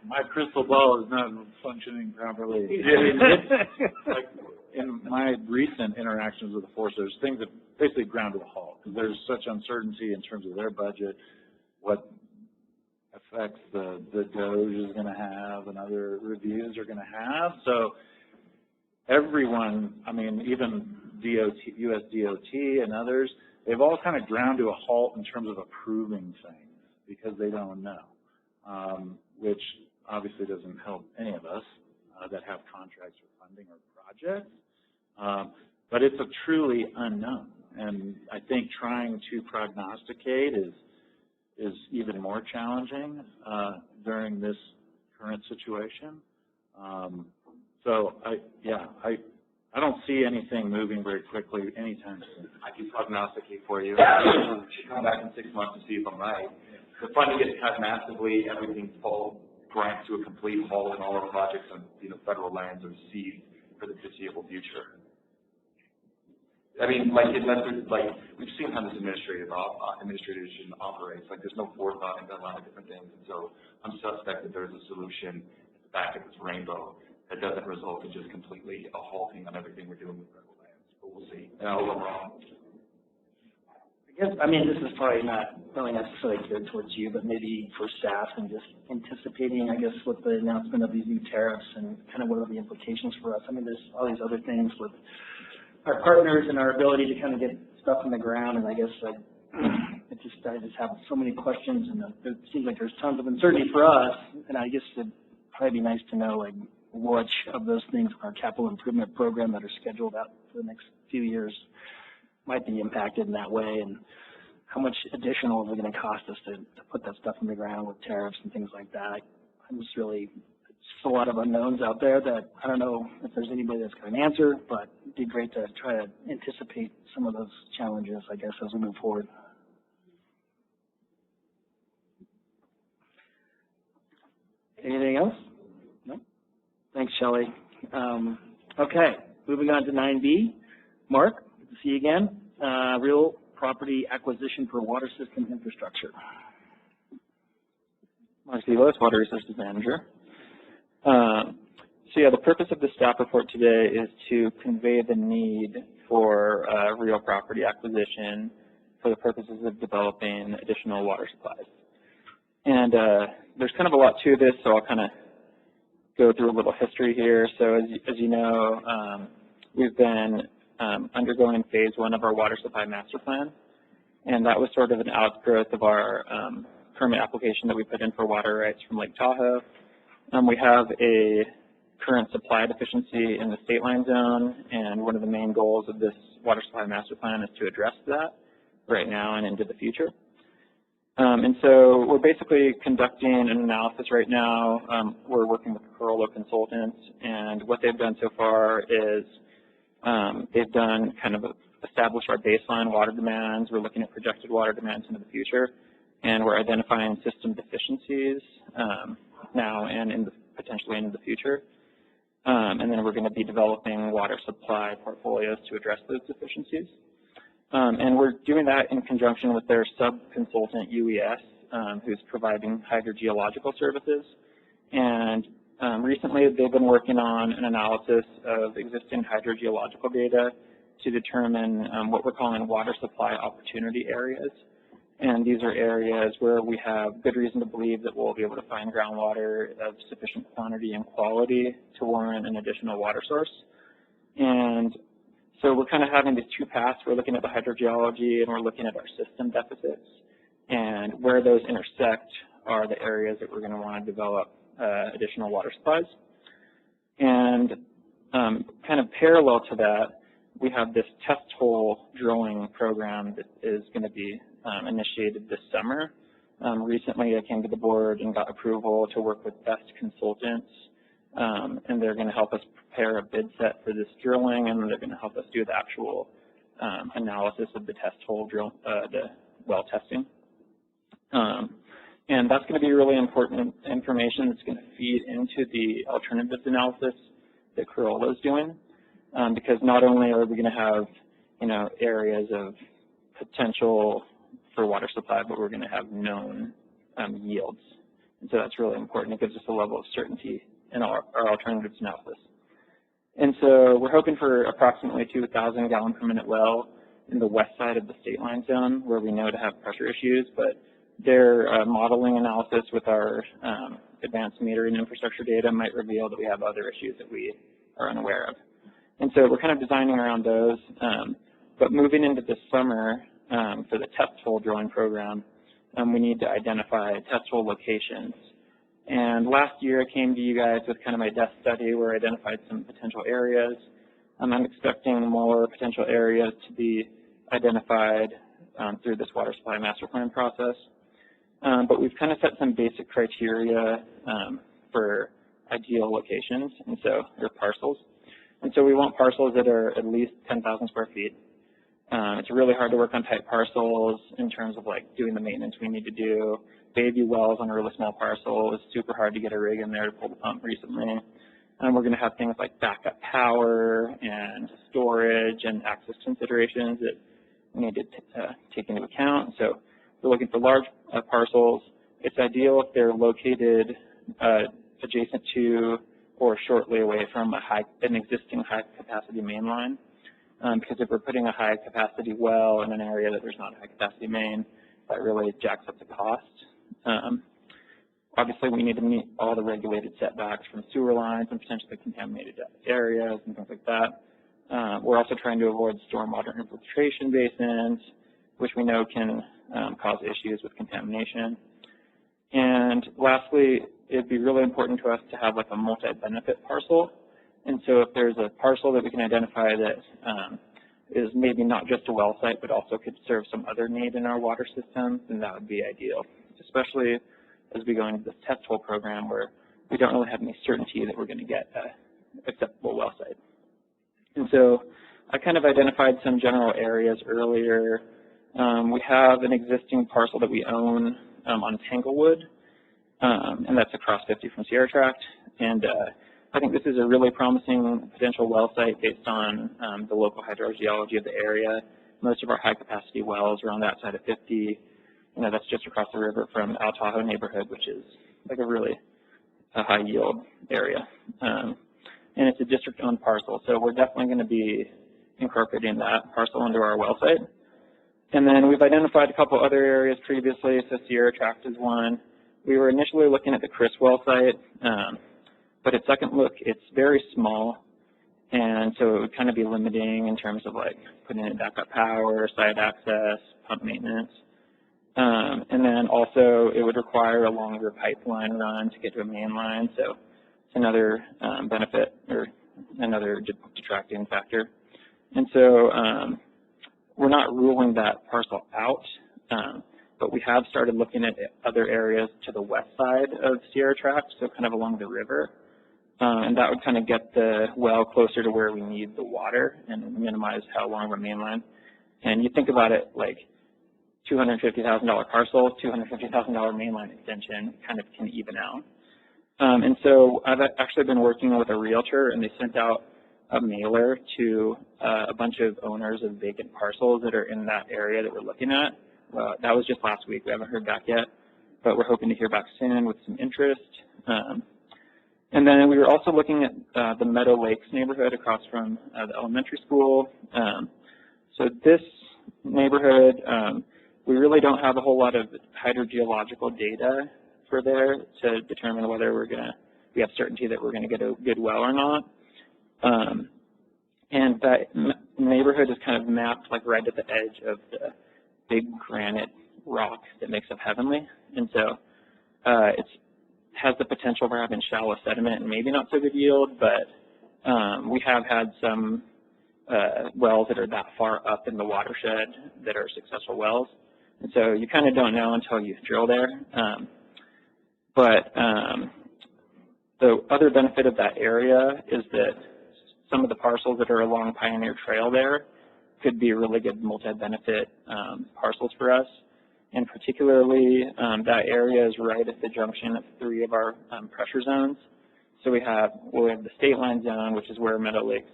My crystal ball is not functioning properly. In my recent interactions with the Forest Service, things have basically ground to a halt because there's such uncertainty in terms of their budget, what effects the DOJ is going to have and other reviews are going to have. So everyone, even DOT, US DOT and others, they've all kind of ground to a halt in terms of approving things because they don't know, which obviously doesn't help any of us that have contracts or funding or projects. But it's a truly unknown, and I think trying to prognosticate is even more challenging during this current situation. So I don't see anything moving very quickly anytime soon.
I can prognosticate for you. I should come back in 6 months to see if I'm right. The funding gets cut massively, everything grinds to a complete halt, and all our projects on federal lands are seized for the foreseeable future. Unless there's we've seen how this administration operates. There's no forethought into a lot of different things, and so I'm suspect that there's a solution at the back of this rainbow that doesn't result in just completely a halting on everything we're doing with federal lands. But we'll see. And I hope I'm wrong.
I guess, this is probably not really necessarily geared towards you, but maybe for staff and just anticipating, I guess, with the announcement of these new tariffs and kind of what are the implications for us. There's all these other things with our partners and our ability to kind of get stuff on the ground, and I guess I just have so many questions, and it seems like there's tons of uncertainty for us, and I guess it'd probably be nice to know like which of those things in our capital improvement program that are scheduled out for the next few years might be impacted in that way, and how much additional is it going to cost us to put that stuff on the ground with tariffs and things like that. I'm just really, it's a lot of unknowns out there that I don't know if there's anybody that's got an answer, but it'd be great to try to anticipate some of those challenges, I guess, as we move forward. Anything else? No? Thanks, Shelley. Okay, moving on to 9B. Mark, good to see you again. Real property acquisition for water system infrastructure.
Mark Zilos, Water Resources Manager. So yeah, the purpose of the staff report today is to convey the need for real property acquisition for the purposes of developing additional water supplies. And there's kind of a lot to this, so I'll kind of go through a little history here. So as you know, we've been undergoing phase 1 of our water supply master plan, and that was sort of an outgrowth of our permit application that we put in for water rights from Lake Tahoe. We have a current supply deficiency in the state line zone, and one of the main goals of this water supply master plan is to address that right now and into the future. And so we're basically conducting an analysis right now. We're working with Corolla Consultants, and what they've done so far is they've done kind of established our baseline water demands. We're looking at projected water demands into the future, and we're identifying system deficiencies now and potentially into the future. And then we're going to be developing water supply portfolios to address those deficiencies. And we're doing that in conjunction with their sub-consultant, UES, who's providing hydrogeological services. And recently they've been working on an analysis of existing hydrogeological data to determine what we're calling water supply opportunity areas. And these are areas where we have good reason to believe that we'll be able to find groundwater of sufficient quantity and quality to warrant an additional water source. And so we're kind of having these two paths. We're looking at the hydrogeology and we're looking at our system deficits. And where those intersect are the areas that we're going to want to develop additional water supplies. And kind of parallel to that, we have this test hole drilling program that is going to be initiated this summer. Recently I came to the board and got approval to work with Best Consultants, and they're going to help us prepare a bid set for this drilling, and they're going to help us do the actual analysis of the test hole drill, the well testing. And that's going to be really important information that's going to feed into the alternatives analysis that Corolla is doing, because not only are we going to have, areas of potential for water supply, but we're going to have known yields. And so that's really important. It gives us a level of certainty in our alternatives analysis. And so we're hoping for approximately 2,000 gallon per minute well in the west side of the state line zone where we know to have pressure issues, but their modeling analysis with our advanced metering infrastructure data might reveal that we have other issues that we are unaware of. And so we're kind of designing around those. But moving into this summer for the test hole drilling program, we need to identify test hole locations. And last year I came to you guys with kind of my desk study where I identified some potential areas. I'm expecting more potential areas to be identified through this water supply master plan process. But we've kind of set some basic criteria for ideal locations, and so they're parcels. And so we want parcels that are at least 10,000 square feet. It's really hard to work on tight parcels in terms of like doing the maintenance we need to do. Baby wells on a really small parcel is super hard to get a rig in there to pull the pump recently. And we're going to have things like backup power and storage and access considerations that we need to take into account. So we're looking for large parcels. It's ideal if they're located adjacent to or shortly away from an existing high-capacity main line. Because if we're putting a high-capacity well in an area that there's not a high-capacity main, that really jacks up the cost. Obviously, we need to meet all the regulated setbacks from sewer lines and potentially contaminated areas and things like that. We're also trying to avoid stormwater infiltration basins, which we know can cause issues with contamination. And lastly, it'd be really important to us to have like a multi-benefit parcel. And so if there's a parcel that we can identify that is maybe not just a well site, but also could serve some other need in our water system, then that would be ideal, especially as we go into this test hole program where we don't really have any certainty that we're going to get an acceptable well site. And so I kind of identified some general areas earlier. We have an existing parcel that we own on Tanglewood, and that's across 50 from Sierra Tract. And I think this is a really promising potential well site based on the local hydrogeology of the area. Most of our high-capacity wells are on that side of 50. You know, that's just across the river from Tahoe neighborhood, which is like a really high-yield area. And it's a district-owned parcel, so we're definitely going to be incorporating that parcel into our well site. And then we've identified a couple other areas previously, so Sierra Tract is one. We were initially looking at the Chris well site, but at second look, it's very small, and so it would kind of be limiting in terms of like putting in backup power, site access, pump maintenance. And then also it would require a longer pipeline run to get to a main line, so it's another benefit or another detracting factor. And so we're not ruling that parcel out, but we have started looking at other areas to the west side of Sierra Tract, so kind of along the river. And that would kind of get the well closer to where we need the water and minimize how long of a main line. And you think about it like $250,000 parcel, $250,000 mainline extension kind of can even out. And so I've actually been working with a realtor, and they sent out a mailer to a bunch of owners of vacant parcels that are in that area that we're looking at. That was just last week. We haven't heard back yet, but we're hoping to hear back soon with some interest. And then we were also looking at the Meadow Lakes neighborhood across from the elementary school. So this neighborhood, we really don't have a whole lot of hydrogeological data for there to determine whether we have certainty that we're going to get a good well or not. And that neighborhood is kind of mapped like right at the edge of the big granite rock that makes up Heavenly. And so it has the potential for having shallow sediment and maybe not so good yield, but we have had some wells that are that far up in the watershed that are successful wells. And so you kind of don't know until you drill there. But the other benefit of that area is that some of the parcels that are along Pioneer Trail there could be really good multi-benefit parcels for us. And particularly, that area is right at the junction of 3 of our pressure zones. So we have the state line zone, which is where Meadow Lakes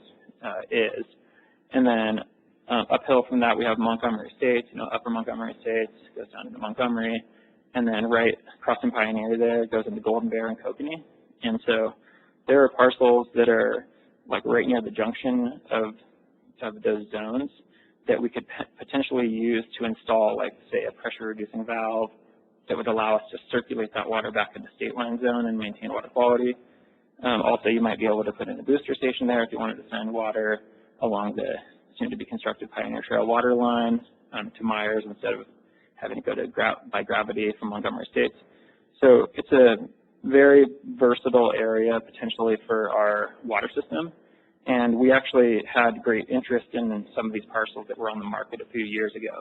is. And then uphill from that, we have Montgomery Estates, Upper Montgomery Estates, goes down into Montgomery. And then right crossing Pioneer there goes into Golden Bear and Kokanee. And so there are parcels that are like right near the junction of those zones that we could potentially use to install, like, say, a pressure-reducing valve that would allow us to circulate that water back in the state line zone and maintain water quality. Also, you might be able to put in a booster station there if you wanted to send water along the soon-to-be-constructed Pioneer Trail water line to Myers instead of having to go to by gravity from Montgomery Estates. So it's a very versatile area potentially for our water system. And we actually had great interest in some of these parcels that were on the market a few years ago,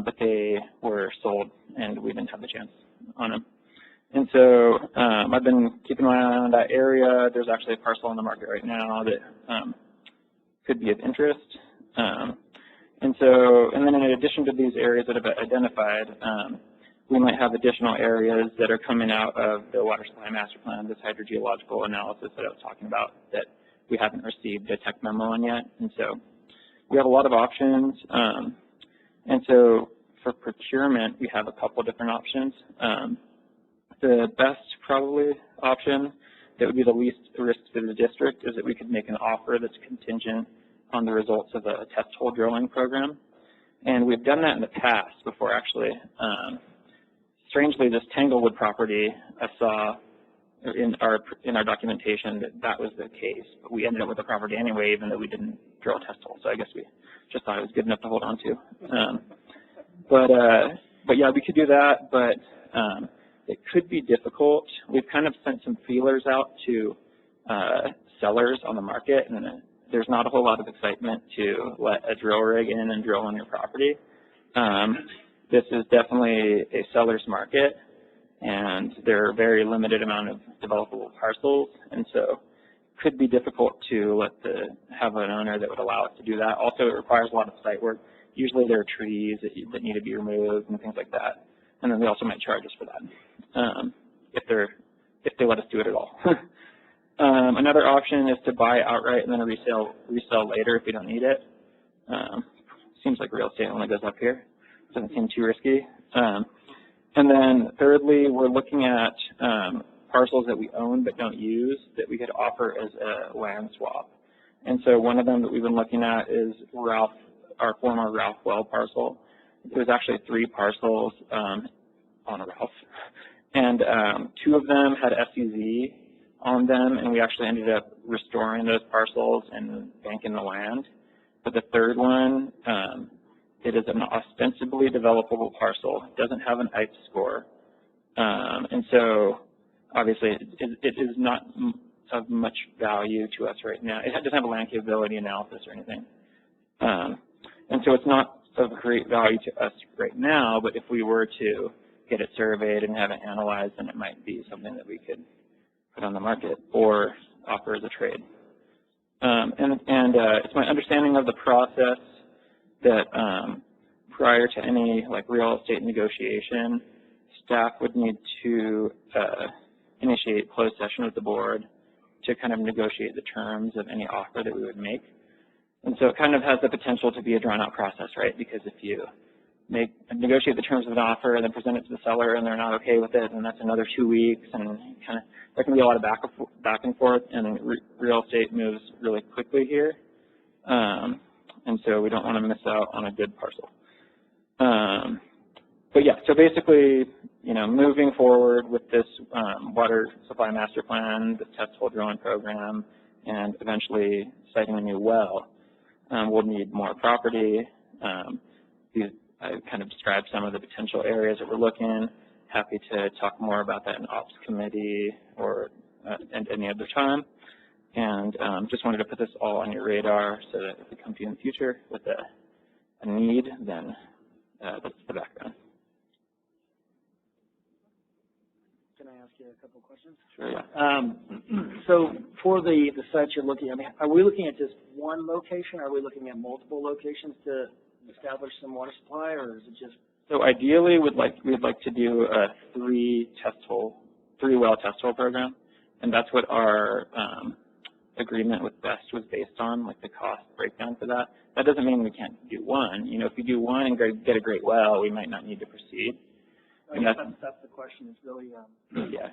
but they were sold and we didn't have the chance on them. And so I've been keeping my eye on that area. There's actually a parcel on the market right now that could be of interest. And then in addition to these areas that have been identified, we might have additional areas that are coming out of the water supply master plan, this hydrogeological analysis that I was talking about that we haven't received a tech memo on yet. And so we have a lot of options. And so for procurement, we have a couple different options. The best probably option that would be the least risk to the district is that we could make an offer that's contingent on the results of a test hole drilling program. And we've done that in the past before actually. Strangely, this Tanglewood property I saw in our documentation that was the case. But we ended up with the property anyway, even though we didn't drill a test hole. So I guess we just thought it was good enough to hold on to. But yeah, we could do that, but it could be difficult. We've kind of sent some feelers out to sellers on the market, and there's not a whole lot of excitement to let a drill rig in and drill on your property. This is definitely a seller's market, and there are a very limited amount of developable parcels, and so it could be difficult to have an owner that would allow us to do that. Also, it requires a lot of site work. Usually there are trees that need to be removed and things like that, and then they also might charge us for that if they let us do it at all. Another option is to buy outright and then resell later if we don't need it. Seems like real estate only goes up here. Doesn't seem too risky. And then thirdly, we're looking at parcels that we own but don't use that we could offer as a land swap. And so one of them that we've been looking at is our former Ralph Well parcel. It was actually 3 parcels on Ralph, and 2 of them had SUZ on them, and we actually ended up restoring those parcels and banking the land. But the third one, it is an ostensibly developable parcel. It doesn't have an IPE score, and so obviously it is not of much value to us right now. It doesn't have a land capability analysis or anything. And so it's not of great value to us right now, but if we were to get it surveyed and have it analyzed, then it might be something that we could put on the market or offer as a trade. It's my understanding of the process that prior to any real estate negotiation, staff would need to initiate closed session with the board to kind of negotiate the terms of any offer that we would make. And so it kind of has the potential to be a drawn-out process, right? Because if you negotiate the terms of an offer and then present it to the seller and they're not okay with it, and that's another 2 weeks, and there can be a lot of back and forth, and real estate moves really quickly here. And so we don't want to miss out on a good parcel. But yeah, so basically, moving forward with this water supply master plan, the test hole drilling program, and eventually siting a new well, we'll need more property. I kind of described some of the potential areas that we're looking. Happy to talk more about that in Ops Committee or at any other time. And just wanted to put this all on your radar so that if we come to you in the future with a need, then that's the background.
Can I ask you a couple questions?
Sure, yeah.
So for the sites you're looking at, are we looking at just one location? Are we looking at multiple locations to establish some water supply, or is it just?
So ideally, we'd like to do a 3-well test hole program, and that's what our agreement with BEST was based on, the cost breakdown for that. That doesn't mean we can't do one. If we do one and get a great well, we might not need to proceed.
And that's the question. It's really yeah.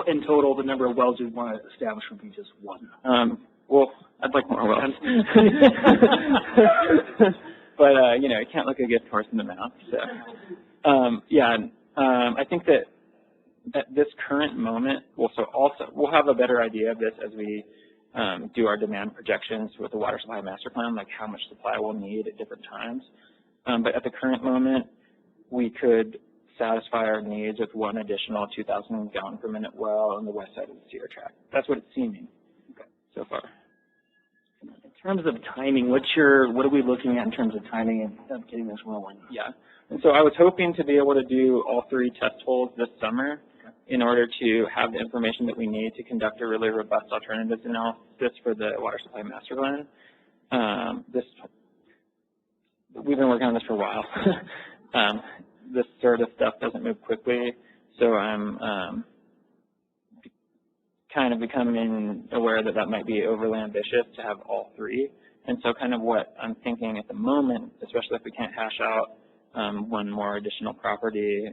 In total, the number of wells we want to establish would be just one.
Well, I'd like more wells. But you can't look a gift horse in the mouth. So I think that at this current moment, we'll have a better idea of this as we do our demand projections with the water supply master plan, how much supply we'll need at different times. But at the current moment, we could satisfy our needs with one additional 2,000 gallon per minute well on the west side of the Sierra Tract. That's what it's seeming so far.
In terms of timing, what are we looking at in terms of timing of getting this rolling?
Yeah, and so I was hoping to be able to do all 3 test holes this summer in order to have the information that we need to conduct a really robust alternatives analysis for the water supply master plan. We've been working on this for a while. This sort of stuff doesn't move quickly, so I'm kind of becoming aware that might be overly ambitious to have all 3. And so kind of what I'm thinking at the moment, especially if we can't hash out one more additional property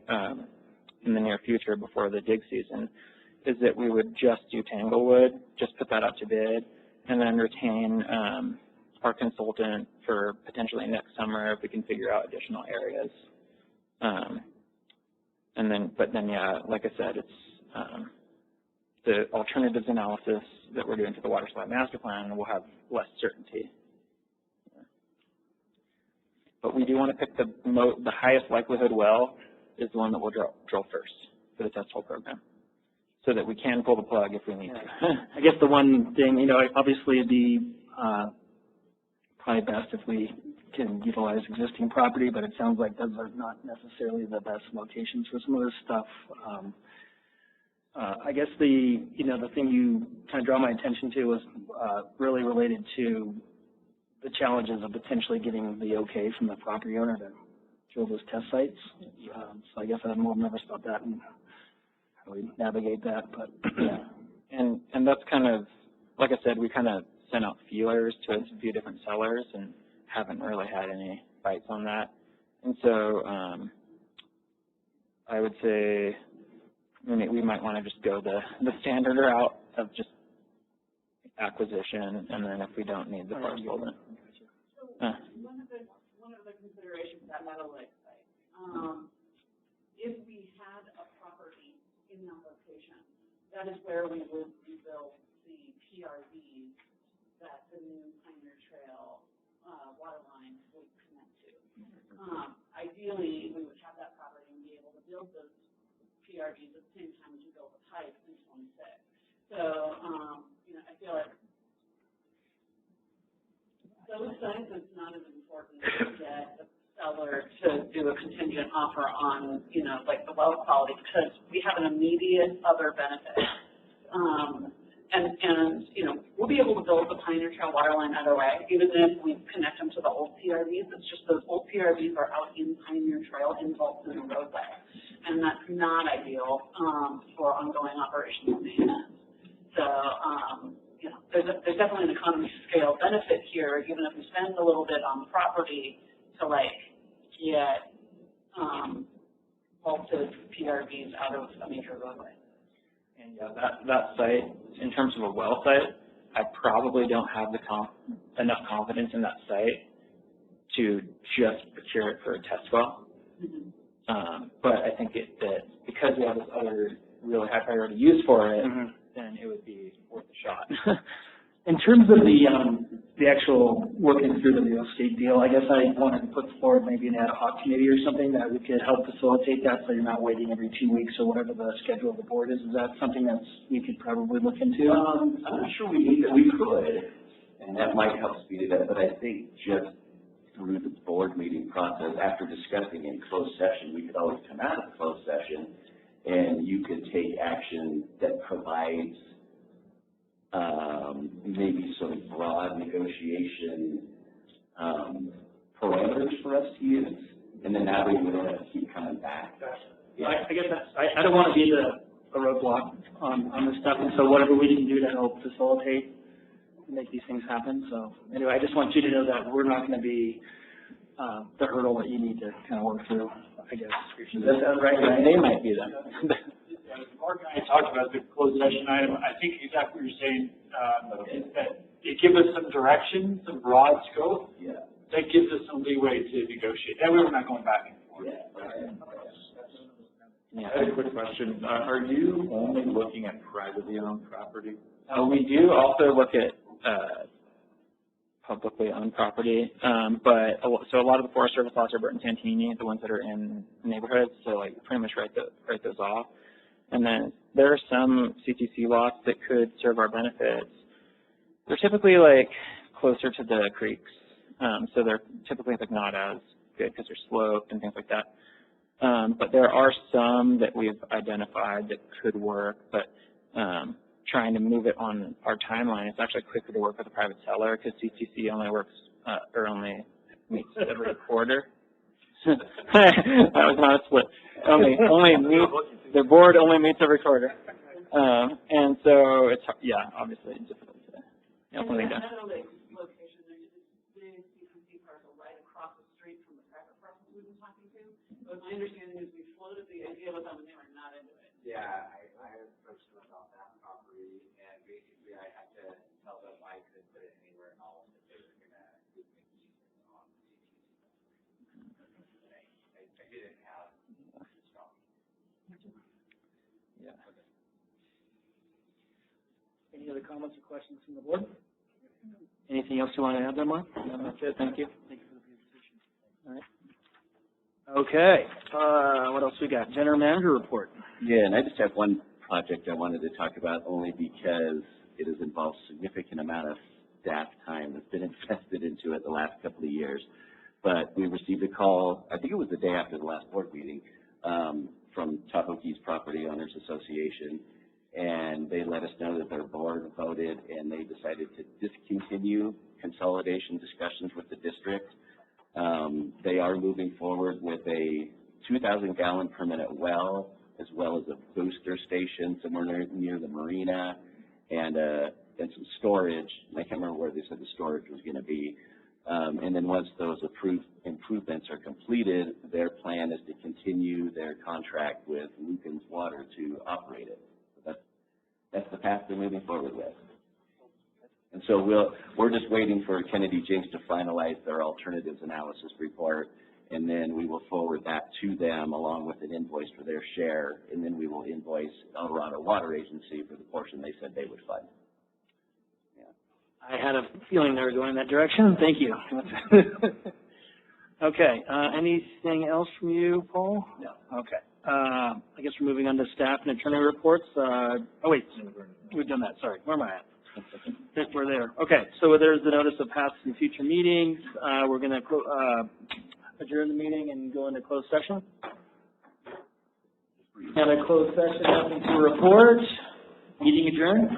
in the near future before the dig season, is that we would just do Tanglewood, just put that out to bid, and then retain our consultant for potentially next summer if we can figure out additional areas. But then, yeah, like I said, it's the alternatives analysis that we're doing to the water supply master plan, we'll have less certainty. But we do want to pick the highest likelihood well is the one that we'll drill first for the test hole program, so that we can pull the plug if we need to.
I guess the one thing, you know, obviously it'd be probably best if we can utilize existing property, but it sounds like those are not necessarily the best locations for some of this stuff. I guess the thing you kind of draw my attention to was really related to the challenges of potentially getting the okay from the property owner to drill those test sites. So I guess I'm more nervous about that and how we navigate that, but
yeah. And that's kind of, like I said, we kind of sent out feelers to a few different sellers and haven't really had any bites on that. And so I would say we might want to just go the standard route of just acquisition, and then if we don't need the parcel, then.
One of the considerations at Meadow Lake site, if we had a property in that location, that is where we would rebuild the PRVs that the new Pioneer Trail water line would connect to. Ideally, we would have that property and be able to build those PRVs at the same time as we build the pipe in 26. So, I feel like those sites, it's not as important to get the seller to do a contingent offer on, like the well quality, because we have an immediate other benefit. We'll be able to build the Pioneer Trail water line either way, even if we connect them to the old PRVs. It's just those old PRVs are out in Pioneer Trail involved in the roadway. And that's not ideal for ongoing operations and maintenance. So, there's definitely an economy of scale benefit here, even if we spend a little bit on the property to get vaulted PRVs out of a major roadway.
And yeah, that site, in terms of a well site, I probably don't have enough confidence in that site to just procure it for a test well.
Mm-hmm.
But I think that because we have this other really high priority use for it, mm-hmm. then it would be worth a shot.
In terms of the actual working through the real estate deal, I guess I wanted to put forward maybe an ad-hoc committee or something that we could help facilitate that, so you're not waiting every 2 weeks or whatever the schedule of the board is. Is that something that we could probably look into?
I'm not sure we need that. We could, and that might help speed it up. But I think just through the board meeting process, after discussing in closed session, we could always come out of closed session, and you could take action that provides maybe some broad negotiation parameters for us to use, and then that way we don't have to keep coming back.
Yeah. I guess I don't want to be the roadblock on this stuff, and so whatever we can do to help facilitate and make these things happen. So anyway, I just want you to know that we're not going to be the hurdle that you need to kind of work through, I guess.
Does that sound right? They might be them.
Mark and I talked about the closed session item. I think exactly what you're saying is that it gives us some direction, some broad scope.
Yeah.
That gives us some leeway to negotiate. That way we're not going back and forth.
Yeah. I have a quick question. Are you only looking at privately owned property?
We do also look at publicly owned property, but so a lot of the Forest Service lots are Burton Santini, the ones that are in neighborhoods, so pretty much write those off. And then there are some CTC lots that could serve our benefits. They're typically closer to the creeks, so they're typically not as good because they're sloped and things like that. But there are some that we've identified that could work, but trying to move it on our timeline, it's actually quicker to work with a private seller because CTC only works only meets every quarter. That was not a split. Only meets. The board only meets every quarter, and so it's obviously difficult to implement that.
Location, there's this big CTC parcel right across the street from the private parcel we've been talking to. But my understanding is we floated the idea with them and they were not into it.
Yeah, I have approached them about that property, and basically I had to tell them I could put it anywhere else if they were going to give me easement on the CTC. I didn't have strong.
Yeah.
other comments or questions from the board? Anything else you want to add there, Mark? No, that's it. Thank you. Thank you for the presentation. All right. Okay. What else we got? General manager report.
Yeah, and I just have one project I wanted to talk about only because it has involved significant amount of staff time that's been invested into it the last couple of years. But we received a call, I think it was the day after the last board meeting, from Tahoe Property Owners Association, and they let us know that their board voted and they decided to discontinue consolidation discussions with the district. They are moving forward with a 2,000-gallon per minute well, as well as a booster station somewhere near the marina, and some storage. I can't remember where they said the storage was going to be. And then once those approved improvements are completed, their plan is to continue their contract with Lucan's Water to operate it. So that's the path they're moving forward with. And so we're just waiting for Kennedy Jinks to finalize their alternatives analysis report, and then we will forward that to them along with an invoice for their share, and then we will invoice El Dorado Water Agency for the portion they said they would fund.
I had a feeling they were going that direction. Thank you. Okay. Anything else from you, Paul? No. Okay. I guess we're moving on to staff and attorney reports. Oh, wait. We've done that. Sorry. Where am I at? We're there. Okay. So there's the notice of past and future meetings. We're going to adjourn the meeting and go into closed session. And a closed session, nothing to report. Meeting adjourned.